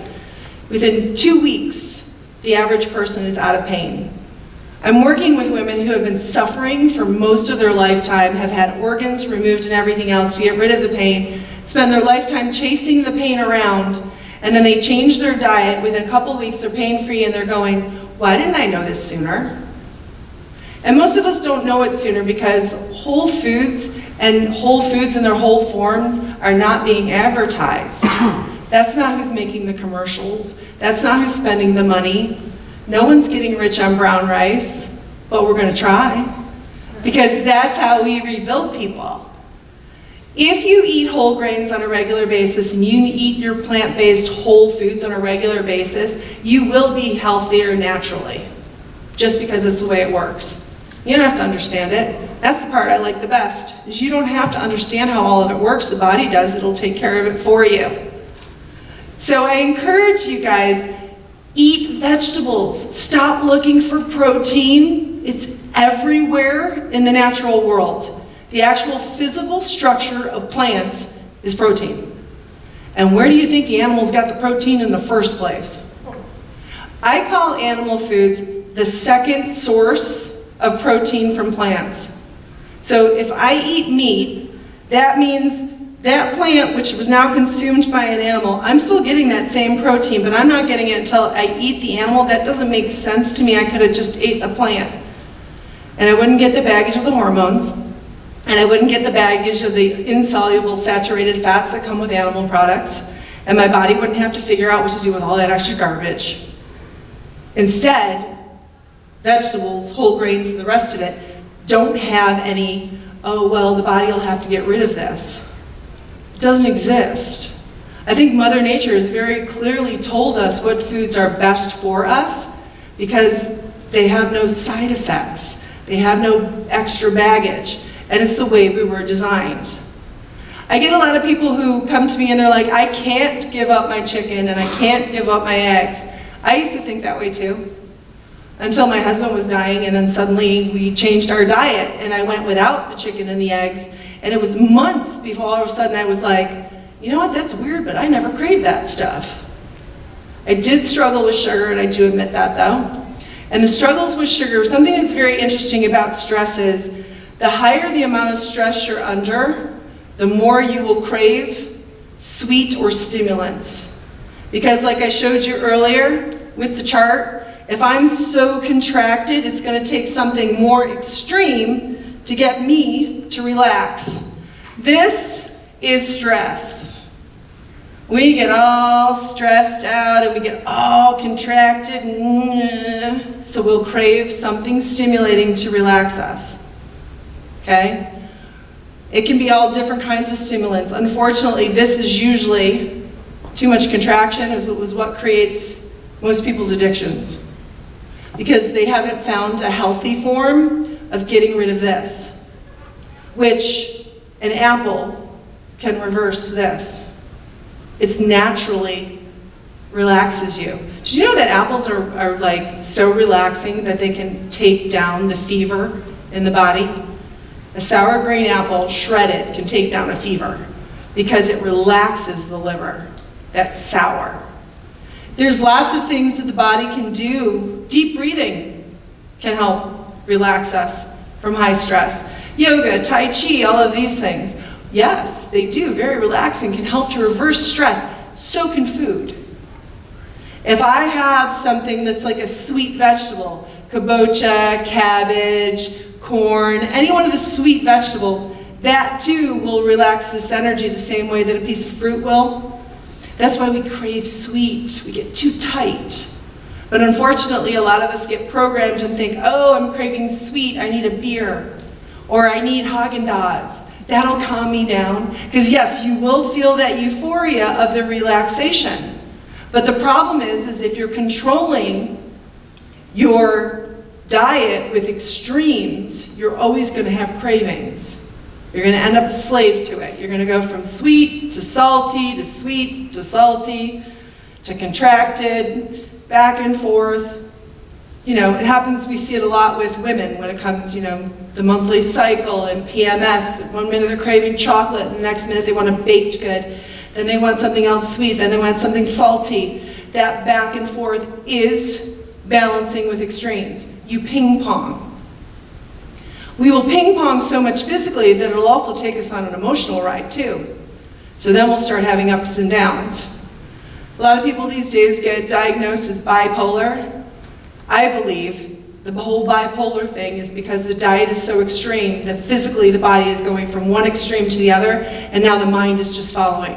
S1: Within 2 weeks, the average person is out of pain. I'm working with women who have been suffering for most of their lifetime, have had organs removed and everything else to get rid of the pain, spend their lifetime chasing the pain around, and then they change their diet. Within a couple weeks, they're pain-free, and they're going, why didn't I know this sooner? And most of us don't know it sooner because whole foods in their whole forms are not being advertised. That's not who's making the commercials. That's not who's spending the money. No one's getting rich on brown rice, but we're going to try because that's how we rebuild people. If you eat whole grains on a regular basis and you eat your plant-based whole foods on a regular basis, you will be healthier naturally, just because it's the way it works. You don't have to understand it. That's the part I like the best, is you don't have to understand how all of it works. The body does. It'll take care of it for you. So I encourage you guys, eat vegetables. Stop looking for protein. It's everywhere in the natural world. The actual physical structure of plants is protein. And where do you think the animals got the protein in the first place? I call animal foods the second source of protein from plants. So if I eat meat, that means that plant, which was now consumed by an animal, I'm still getting that same protein, but I'm not getting it until I eat the animal. That doesn't make sense to me. I could have just ate the plant. And I wouldn't get the baggage of the hormones, and I wouldn't get the baggage of the insoluble saturated fats that come with animal products, and my body wouldn't have to figure out what to do with all that extra garbage. Instead, vegetables, whole grains, and the rest of it don't have any, oh, well, the body will have to get rid of this. It doesn't exist. I think Mother Nature has very clearly told us what foods are best for us because they have no side effects. They have no extra baggage. And it's the way we were designed. I get a lot of people who come to me and they're like, I can't give up my chicken and I can't give up my eggs. I used to think that way too. Until my husband was dying, and then suddenly we changed our diet and I went without the chicken and the eggs. And it was months before all of a sudden I was like, you know what, that's weird, but I never craved that stuff. I did struggle with sugar, and I do admit that though. And the struggles with sugar, something that's very interesting about stress is, the higher the amount of stress you're under, the more you will crave sweet or stimulants. Because like I showed you earlier with the chart, if I'm so contracted, it's going to take something more extreme to get me to relax. This is stress. We get all stressed out and we get all contracted, so we'll crave something stimulating to relax us, okay? It can be all different kinds of stimulants. Unfortunately, this is usually too much contraction is what creates most people's addictions, because they haven't found a healthy form of getting rid of this, which an apple can reverse this. It naturally relaxes you. Did you know that apples are like so relaxing that they can take down the fever in the body? A sour green apple, shredded, can take down a fever because it relaxes the liver. That's sour. There's lots of things that the body can do. Deep breathing can help relax us from high stress. Yoga, Tai Chi, all of these things. Yes, they do. Very relaxing, can help to reverse stress. So can food. If I have something that's like a sweet vegetable, kabocha, cabbage, corn, any one of the sweet vegetables, that too will relax this energy the same way that a piece of fruit will. That's why we crave sweet. We get too tight. But unfortunately, a lot of us get programmed and think, oh, I'm craving sweet, I need a beer. Or I need Haagen-Dazs. That'll calm me down. Because yes, you will feel that euphoria of the relaxation. But the problem is if you're controlling your diet with extremes, you're always going to have cravings. You're going to end up a slave to it. You're going to go from sweet to salty to sweet to salty to contracted, back and forth. You know, it happens, we see it a lot with women when it comes, you know, the monthly cycle and PMS. One minute they're craving chocolate, and the next minute they want a baked good. Then they want something else sweet, then they want something salty. That back and forth is balancing with extremes. You ping pong. We will ping pong so much physically that it'll also take us on an emotional ride too. So then we'll start having ups and downs. A lot of people these days get diagnosed as bipolar. I believe the whole bipolar thing is because the diet is so extreme that physically the body is going from one extreme to the other, and now the mind is just following.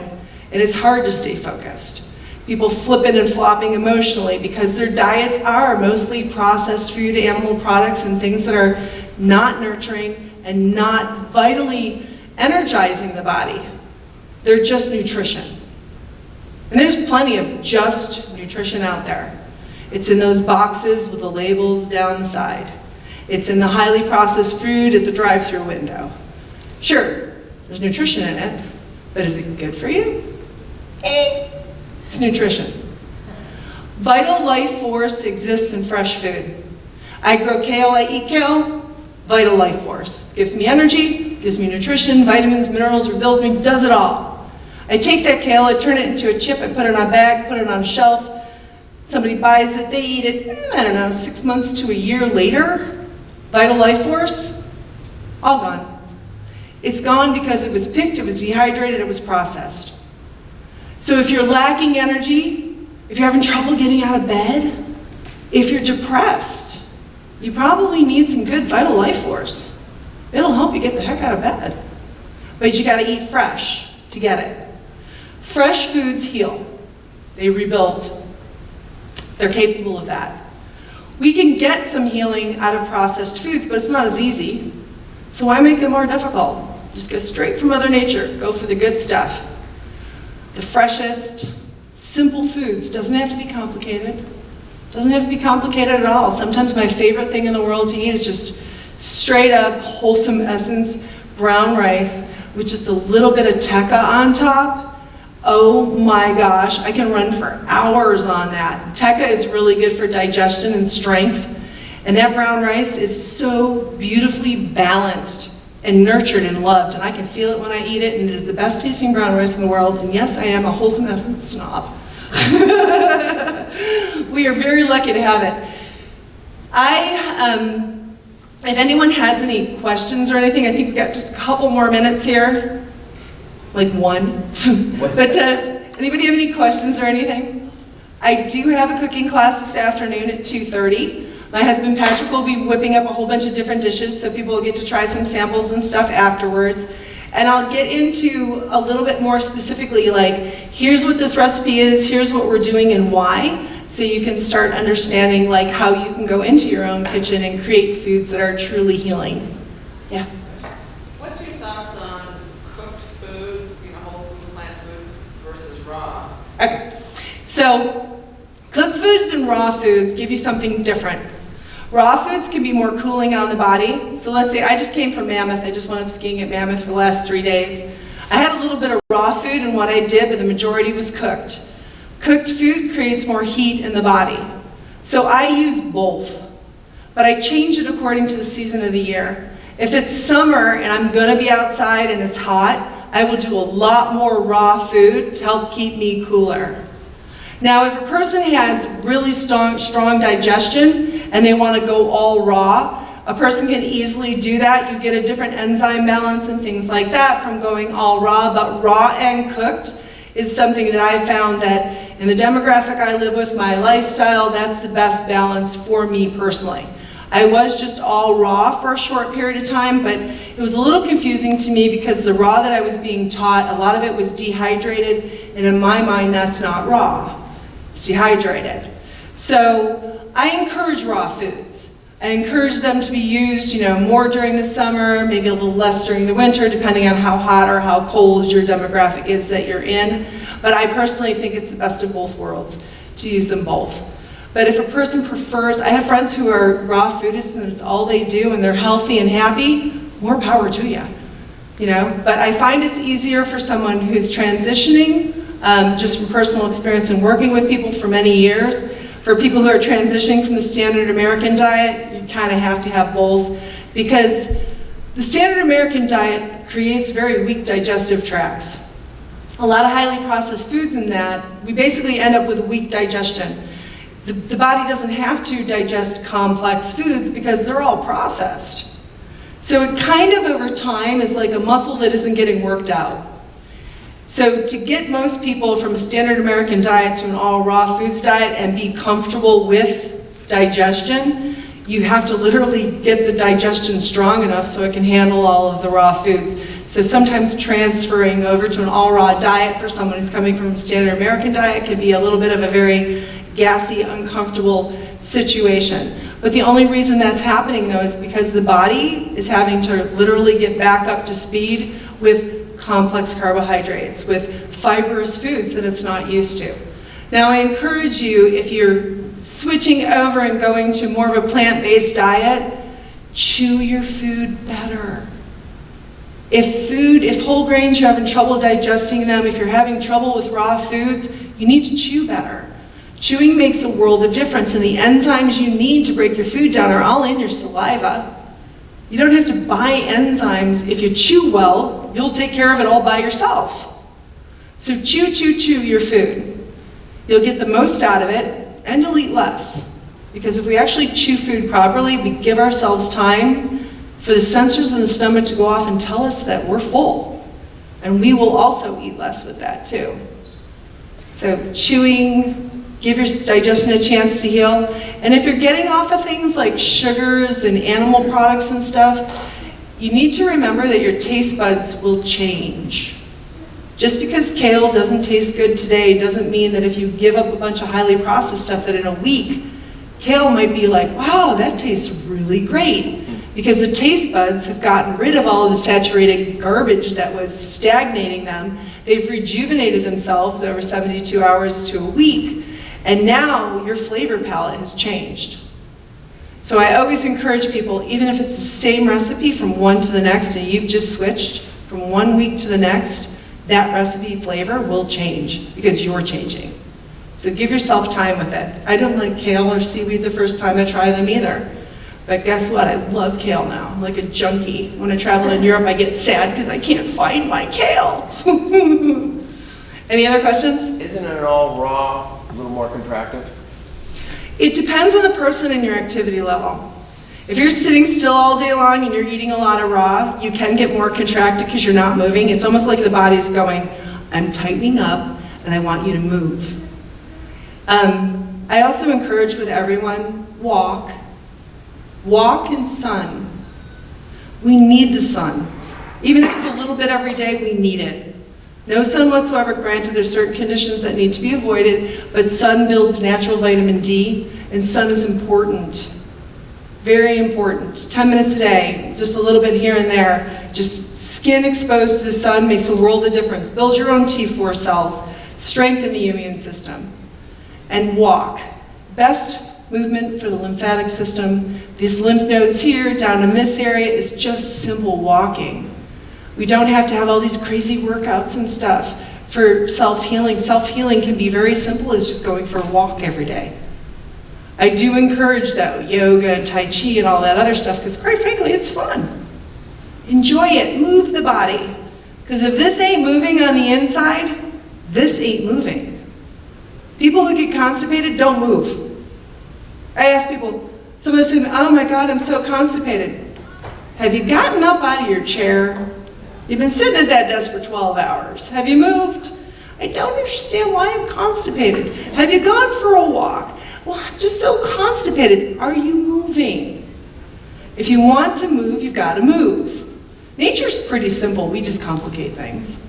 S1: And it's hard to stay focused. People flipping and flopping emotionally because their diets are mostly processed food, animal products, and things that are not nurturing and not vitally energizing the body. They're just nutrition. And there's plenty of just nutrition out there. It's in those boxes with the labels down the side. It's in the highly processed food at the drive-through window. Sure, there's nutrition in it, but is it good for you? It's nutrition. Vital life force exists in fresh food. I grow kale, I eat kale, vital life force. Gives me energy, gives me nutrition, vitamins, minerals, rebuilds me, does it all. I take that kale, I turn it into a chip, I put it on a bag, put it on a shelf. Somebody buys it, they eat it, I don't know, 6 months to a year later, vital life force, all gone. It's gone because it was picked, it was dehydrated, it was processed. So if you're lacking energy, if you're having trouble getting out of bed, if you're depressed, you probably need some good vital life force. It'll help you get the heck out of bed. But you gotta eat fresh to get it. Fresh foods heal, they rebuild. They're capable of that. We can get some healing out of processed foods, but it's not as easy. So why make it more difficult? Just go straight from Mother Nature. Go for the good stuff. The freshest, simple foods. Doesn't have to be complicated. Doesn't have to be complicated at all. Sometimes my favorite thing in the world to eat is just straight up wholesome essence brown rice with just a little bit of tekka on top. Oh my gosh, I can run for hours on that. Tekka is really good for digestion and strength. And that brown rice is so beautifully balanced and nurtured and loved, and I can feel it when I eat it, and it is the best tasting brown rice in the world, and yes, I am a wholesome essence snob. We are very lucky to have it. If anyone has any questions or anything, I think we've got just a couple more minutes here. Like one. But does anybody have any questions or anything? I do have a cooking class this afternoon at 2:30. My husband Patrick will be whipping up a whole bunch of different dishes, so people will get to try some samples and stuff afterwards. And I'll get into a little bit more specifically, like, here's what this recipe is, here's what we're doing and why, so you can start understanding like how you can go into your own kitchen and create foods that are truly healing. Yeah?
S2: What's your thoughts on cooked food, whole food, plant food versus raw?
S1: Okay, so cooked foods and raw foods give you something different. Raw foods can be more cooling on the body. So let's say I just came from Mammoth. I just went up skiing at Mammoth for the last 3 days. I had a little bit of raw food in what I did, but the majority was cooked. Cooked food creates more heat in the body. So I use both, but I change it according to the season of the year. If it's summer and I'm gonna be outside and it's hot, I will do a lot more raw food to help keep me cooler. Now, if a person has really strong digestion and they want to go all raw, a person can easily do that. You get a different enzyme balance and things like that from going all raw, but raw and cooked is something that I found that in the demographic I live with, my lifestyle, that's the best balance for me personally. I was just all raw for a short period of time, but it was a little confusing to me because the raw that I was being taught, a lot of it was dehydrated, and in my mind, that's not raw. It's dehydrated. So I encourage raw foods. I encourage them to be used, more during the summer, maybe a little less during the winter, depending on how hot or how cold your demographic is that you're in. But I personally think it's the best of both worlds to use them both. But if a person prefers, I have friends who are raw foodists and it's all they do and they're healthy and happy, more power to you. But I find it's easier for someone who's transitioning, just from personal experience and working with people for many years. For people who are transitioning from the standard American diet, you kind of have to have both, because the standard American diet creates very weak digestive tracts. A lot of highly processed foods in that, we basically end up with weak digestion. The body doesn't have to digest complex foods because they're all processed. So it kind of over time is like a muscle that isn't getting worked out. So to get most people from a standard American diet to an all raw foods diet and be comfortable with digestion, you have to literally get the digestion strong enough so it can handle all of the raw foods. So sometimes transferring over to an all raw diet for someone who's coming from a standard American diet can be a little bit of a very gassy, uncomfortable situation. But the only reason that's happening though is because the body is having to literally get back up to speed with complex carbohydrates, with fibrous foods that it's not used to. Now I encourage you, if you're switching over and going to more of a plant-based diet, chew your food better. If whole grains, you're having trouble digesting them, if you're having trouble with raw foods, you need to chew better. Chewing makes a world of difference, and the enzymes you need to break your food down are all in your saliva. You don't have to buy enzymes. If you chew well, you'll take care of it all by yourself. So chew your food. You'll get the most out of it, and you'll eat less. Because if we actually chew food properly, we give ourselves time for the sensors in the stomach to go off and tell us that we're full. And we will also eat less with that too. So chewing, give your digestion a chance to heal. And if you're getting off of things like sugars and animal products and stuff, you need to remember that your taste buds will change. Just because kale doesn't taste good today doesn't mean that if you give up a bunch of highly processed stuff that in a week, kale might be like, wow, that tastes really great. Because the taste buds have gotten rid of all of the saturated garbage that was stagnating them. They've rejuvenated themselves over 72 hours to a week. And now your flavor palette has changed. So I always encourage people, even if it's the same recipe from one to the next and you've just switched from 1 week to the next, that recipe flavor will change because you're changing. So give yourself time with it. I didn't like kale or seaweed the first time I tried them either. But guess what? I love kale now. I'm like a junkie. When I travel in Europe, I get sad because I can't find my kale. Any other questions?
S3: Isn't it all raw, a little more contractive?
S1: It depends on the person and your activity level. If you're sitting still all day long and you're eating a lot of raw, you can get more contracted because you're not moving. It's almost like the body's going, I'm tightening up and I want you to move. I also encourage with everyone, walk. Walk in sun. We need the sun. Even if it's a little bit every day, we need it. No sun whatsoever, granted there's certain conditions that need to be avoided, but sun builds natural vitamin D, and sun is important. Very important. 10 minutes a day, just a little bit here and there. Just skin exposed to the sun makes a world of difference. Build your own T4 cells, strengthen the immune system, and walk. Best movement for the lymphatic system. These lymph nodes here, down in this area, is just simple walking. We don't have to have all these crazy workouts and stuff for self-healing. Self-healing can be very simple as just going for a walk every day. I do encourage, though, yoga and Tai Chi and all that other stuff, because quite frankly, it's fun. Enjoy it, move the body. Because if this ain't moving on the inside, this ain't moving. People who get constipated don't move. I ask people, someone said, oh my God, I'm so constipated. Have you gotten up out of your chair? You've been sitting at that desk for 12 hours. Have you moved? I don't understand why I'm constipated. Have you gone for a walk? Well, I'm just so constipated. Are you moving? If you want to move, you've got to move. Nature's pretty simple. We just complicate things.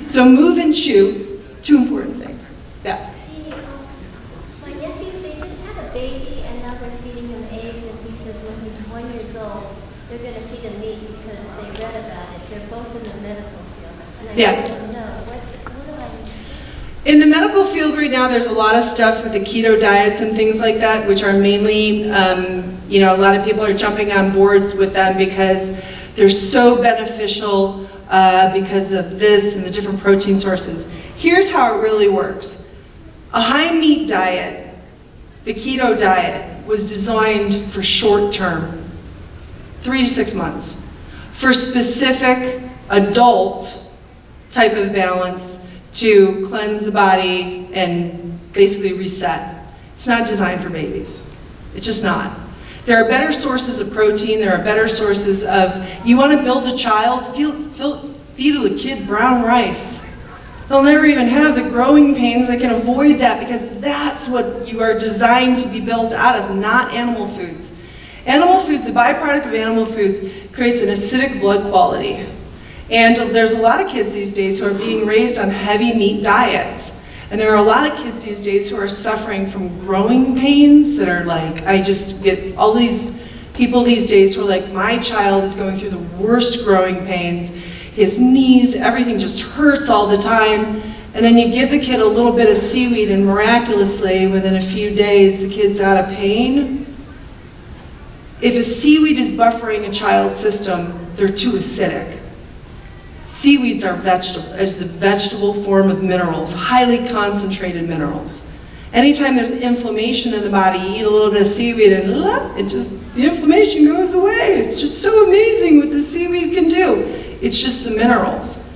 S1: So move and chew, two important things. Yeah.
S4: Jeanne, my nephew, they just had a baby and now they're feeding him eggs, and he says when he's 1 year old, they're going to feed him meat because they read about it. They're both in the medical field. And I told him, no, what do I need to say?
S1: In the medical field right now, there's a lot of stuff with the keto diets and things like that, which are mainly, a lot of people are jumping on boards with them because they're so beneficial because of this and the different protein sources. Here's how it really works. A high meat diet, the keto diet, was designed for short term, 3 to 6 months, for specific adult type of balance to cleanse the body and basically reset. It's not designed for babies. It's just not. There are better sources of protein, there are better sources of, you want to build a child, feed a kid brown rice. They'll never even have the growing pains. They can avoid that because that's what you are designed to be built out of, not animal foods. Animal foods, the byproduct of animal foods, creates an acidic blood quality. And there's a lot of kids these days who are being raised on heavy meat diets. And there are a lot of kids these days who are suffering from growing pains that are like, I just get all these people these days who are like, my child is going through the worst growing pains. His knees, everything just hurts all the time. And then you give the kid a little bit of seaweed and miraculously, within a few days, the kid's out of pain. If a seaweed is buffering a child's system, they're too acidic. Seaweeds are a vegetable form of minerals, highly concentrated minerals. Anytime there's inflammation in the body, you eat a little bit of seaweed and the inflammation goes away. It's just so amazing what the seaweed can do. It's just the minerals.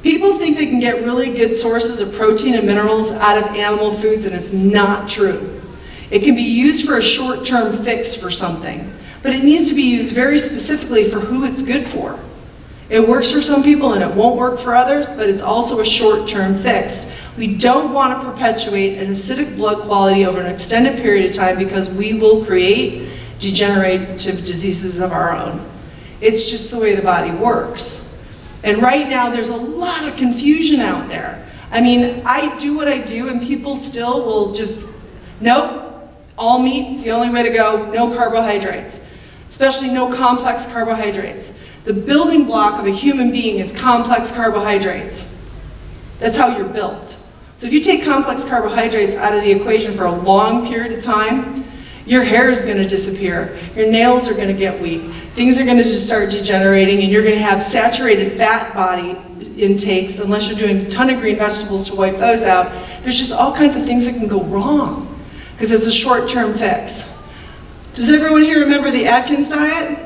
S1: People think they can get really good sources of protein and minerals out of animal foods, and it's not true. It can be used for a short-term fix for something, but it needs to be used very specifically for who it's good for. It works for some people and it won't work for others, but it's also a short-term fix. We don't want to perpetuate an acidic blood quality over an extended period of time because we will create degenerative diseases of our own. It's just the way the body works. And right now there's a lot of confusion out there. I mean, I do what I do and people still will just, nope, all meat's the only way to go, no carbohydrates, especially no complex carbohydrates. The building block of a human being is complex carbohydrates. That's how you're built. So if you take complex carbohydrates out of the equation for a long period of time, your hair is going to disappear, your nails are going to get weak, things are going to just start degenerating, and you're going to have saturated fat body intakes unless you're doing a ton of green vegetables to wipe those out. There's just all kinds of things that can go wrong because it's a short-term fix. Does everyone here remember the Atkins diet?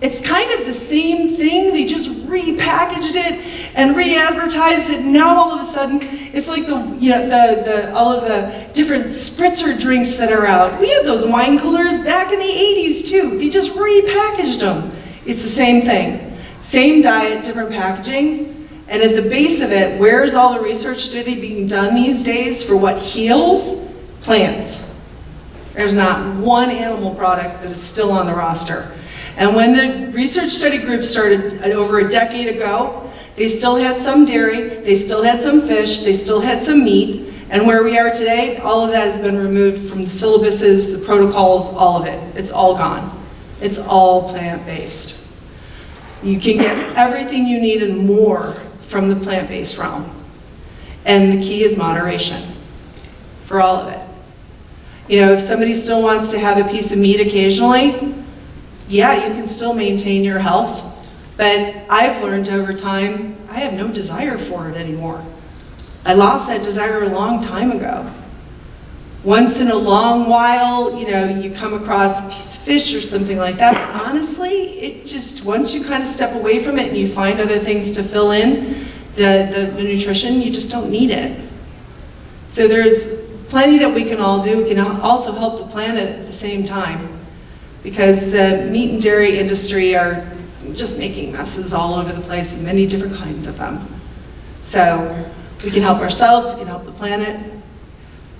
S1: It's kind of the same thing. They just repackaged it and re-advertised it. Now all of a sudden, it's like all of the different spritzer drinks that are out. We had those wine coolers back in the 80s too. They just repackaged them. It's the same thing. Same diet, different packaging. And at the base of it, where's all the research study being done these days for what heals? Plants. There's not one animal product that is still on the roster. And when the research study group started over a decade ago, they still had some dairy, they still had some fish, they still had some meat, and where we are today, all of that has been removed from the syllabuses, the protocols, all of it. It's all gone. It's all plant-based. You can get everything you need and more from the plant-based realm. And the key is moderation for all of it. You know, if somebody still wants to have a piece of meat occasionally, yeah, you can still maintain your health, but I've learned over time, I have no desire for it anymore. I lost that desire a long time ago. Once in a long while, you know, you come across a piece of fish or something like that, but honestly, it just, once you kind of step away from it and you find other things to fill in the nutrition, you just don't need it. So there's plenty that we can all do. We can also help the planet at the same time, because the meat and dairy industry are just making messes all over the place, and many different kinds of them. So we can help ourselves, we can help the planet.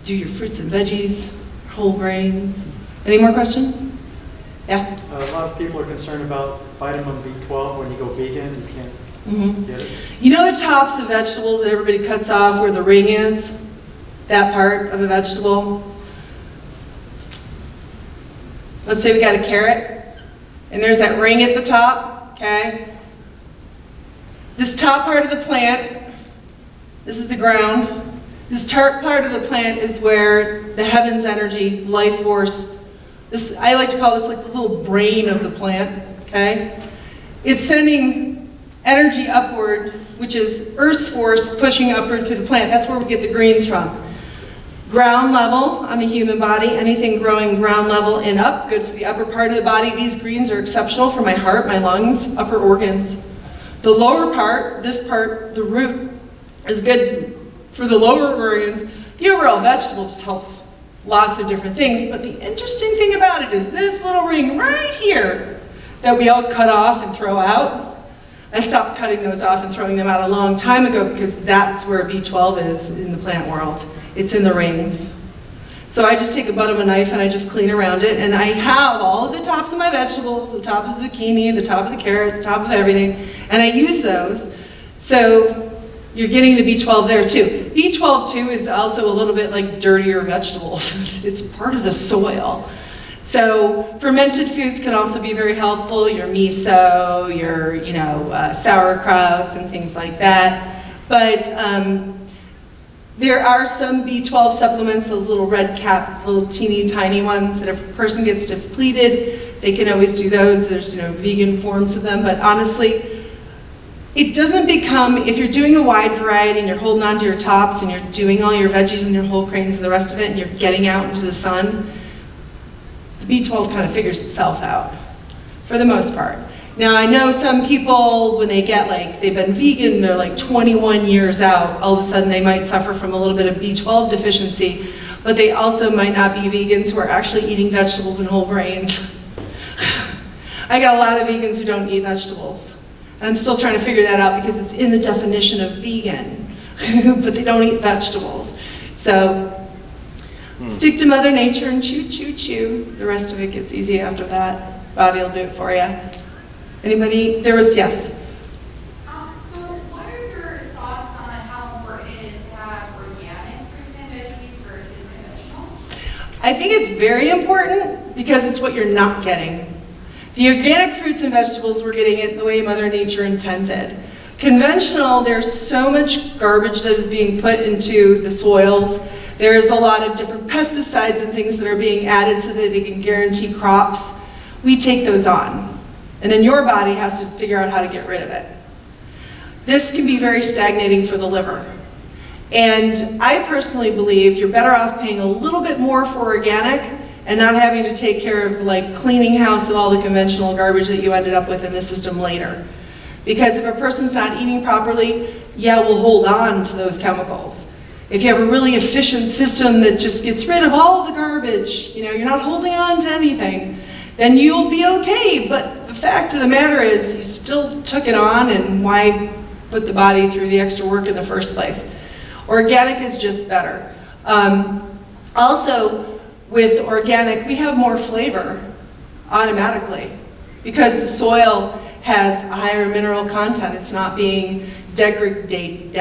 S1: Do your fruits and veggies, whole grains. Any more questions? Yeah?
S5: A lot of people are concerned about vitamin B12 when you go vegan, you can't get it.
S1: You know the tops of vegetables that everybody cuts off where the ring is? That part of a vegetable? Let's say we got a carrot, and there's that ring at the top, okay? This top part of the plant, this is the ground. This top part of the plant is where the heavens energy, life force, this, I like to call this like the little brain of the plant, okay? It's sending energy upward, which is Earth's force pushing upward through the plant. That's where we get the greens from. Ground level on the human body, anything growing ground level and up, good for the upper part of the body. These greens are exceptional for my heart, my lungs, upper organs. The lower part, this part, the root, is good for the lower organs. The overall vegetable just helps lots of different things, but the interesting thing about it is this little ring right here that we all cut off and throw out. I stopped cutting those off and throwing them out a long time ago because that's where B12 is in the plant world. It's in the rings. So I just take a butt of a knife and I just clean around it, and I have all of the tops of my vegetables, the top of zucchini, the top of the carrot, the top of everything, and I use those. So you're getting the B12 there too. B12 too is also a little bit like dirtier vegetables. It's part of the soil. So fermented foods can also be very helpful, your miso, your sauerkrauts and things like that. But there are some B12 supplements, those little red cap, little teeny tiny ones that if a person gets depleted, they can always do those. There's vegan forms of them, but honestly, it doesn't become, if you're doing a wide variety and you're holding on to your tops and you're doing all your veggies and your whole grains and the rest of it and you're getting out into the sun, the B12 kind of figures itself out, for the most part. Now I know some people, when they get they've been vegan, they're 21 years out, all of a sudden they might suffer from a little bit of B12 deficiency, but they also might not be vegans who are actually eating vegetables and whole grains. I got a lot of vegans who don't eat vegetables. And I'm still trying to figure that out because it's in the definition of vegan, but they don't eat vegetables. So stick to Mother Nature and chew, chew, chew. The rest of it gets easy after that. Body will do it for you. Anybody? There was, yes.
S6: So what are your thoughts on how important it is to have organic fruits and veggies versus conventional?
S1: I think it's very important because it's what you're not getting. The organic fruits and vegetables, we're getting it the way Mother Nature intended. Conventional, there's so much garbage that is being put into the soils. There's a lot of different pesticides and things that are being added so that they can guarantee crops. We take those on. And then your body has to figure out how to get rid of it. This can be very stagnating for the liver. And I personally believe you're better off paying a little bit more for organic and not having to take care of like cleaning house of all the conventional garbage that you ended up with in the system later. Because if a person's not eating properly, yeah, we'll hold on to those chemicals. If you have a really efficient system that just gets rid of all the garbage, you know, you're not holding on to anything, then you'll be okay. But the fact of the matter is, you still took it on, and why put the body through the extra work in the first place? Organic is just better. Also, with organic, we have more flavor automatically because the soil has a higher mineral content. It's not being degraded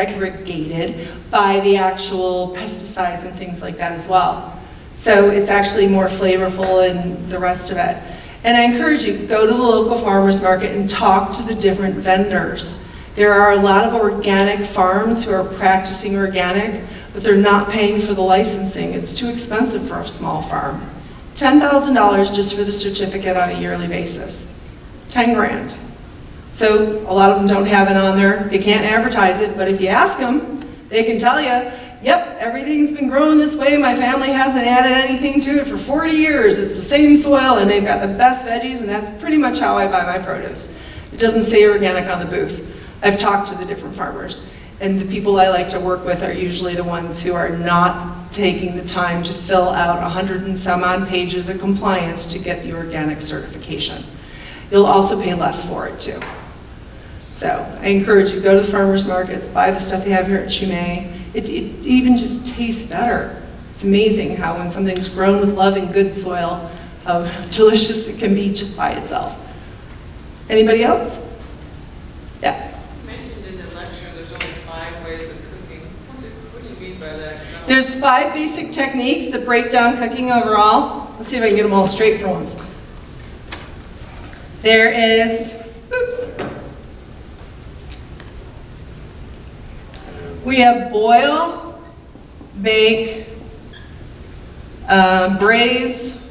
S1: by the actual pesticides and things like that as well. So it's actually more flavorful and the rest of it. And I encourage you, go to the local farmers market and talk to the different vendors. There are a lot of organic farms who are practicing organic, but they're not paying for the licensing. It's too expensive for a small farm. $10,000 just for the certificate on a yearly basis. 10 grand. So a lot of them don't have it on there. They can't advertise it, but if you ask them, they can tell you, yep, everything's been growing this way. My family hasn't added anything to it for 40 years. It's the same soil, and they've got the best veggies, and that's pretty much how I buy my produce. It doesn't say organic on the booth. I've talked to the different farmers, and the people I like to work with are usually the ones who are not taking the time to fill out 100 and some odd pages of compliance to get the organic certification. You'll also pay less for it too. So I encourage you, go to the farmers markets, buy the stuff they have here at Shumei. It even just tastes better. It's amazing how when something's grown with love and good soil, how delicious it can be just by itself. Anybody else? Yeah.
S2: You mentioned in the lecture there's only 5 ways of cooking. What do you mean by that?
S1: There's 5 basic techniques that break down cooking overall. Let's see if I can get them all straight for once. There is, oops. We have boil, bake, braise,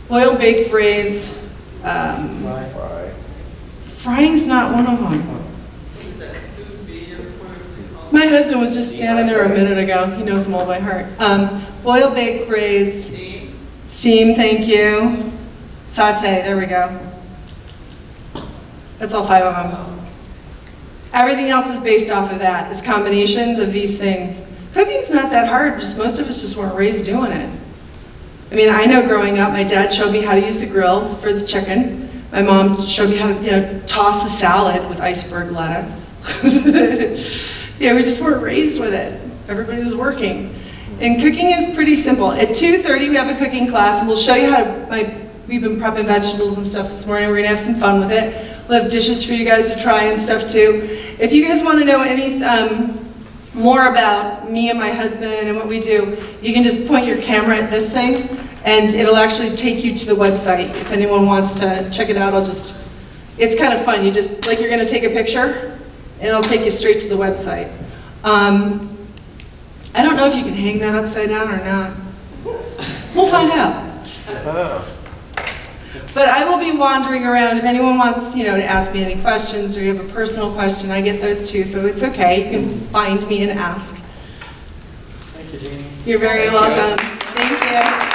S1: boil, bake, braise.
S3: Fry.
S1: Frying's not one of them.
S2: Is that sous vide or whatever they call it?
S1: My husband was just standing there a minute ago. He knows them all by heart. Boil, bake, braise,
S2: Steam?
S1: steam, thank you. Saute, there we go. That's all 5 of them. Everything else is based off of that. It's combinations of these things. Cooking's not that hard, just most of us just weren't raised doing it. I mean, I know growing up, my dad showed me how to use the grill for the chicken. My mom showed me how to, toss a salad with iceberg lettuce. We just weren't raised with it. Everybody was working. And cooking is pretty simple. At 2:30, we have a cooking class, and we'll show you how to, we've been prepping vegetables and stuff this morning. We're gonna have some fun with it. We'll have dishes for you guys to try and stuff too. If you guys want to know any more about me and my husband and what we do, you can just point your camera at this thing and it'll actually take you to the website. If anyone wants to check it out, it's kind of fun. You just, like you're going to take a picture and it'll take you straight to the website. I don't know if you can hang that upside down or not. We'll find out.
S3: Oh.
S1: But I will be wandering around. If anyone wants, to ask me any questions or you have a personal question, I get those too, so it's okay. You can find me and ask.
S5: Thank you, Jeanne.
S1: You're very welcome. Thank you.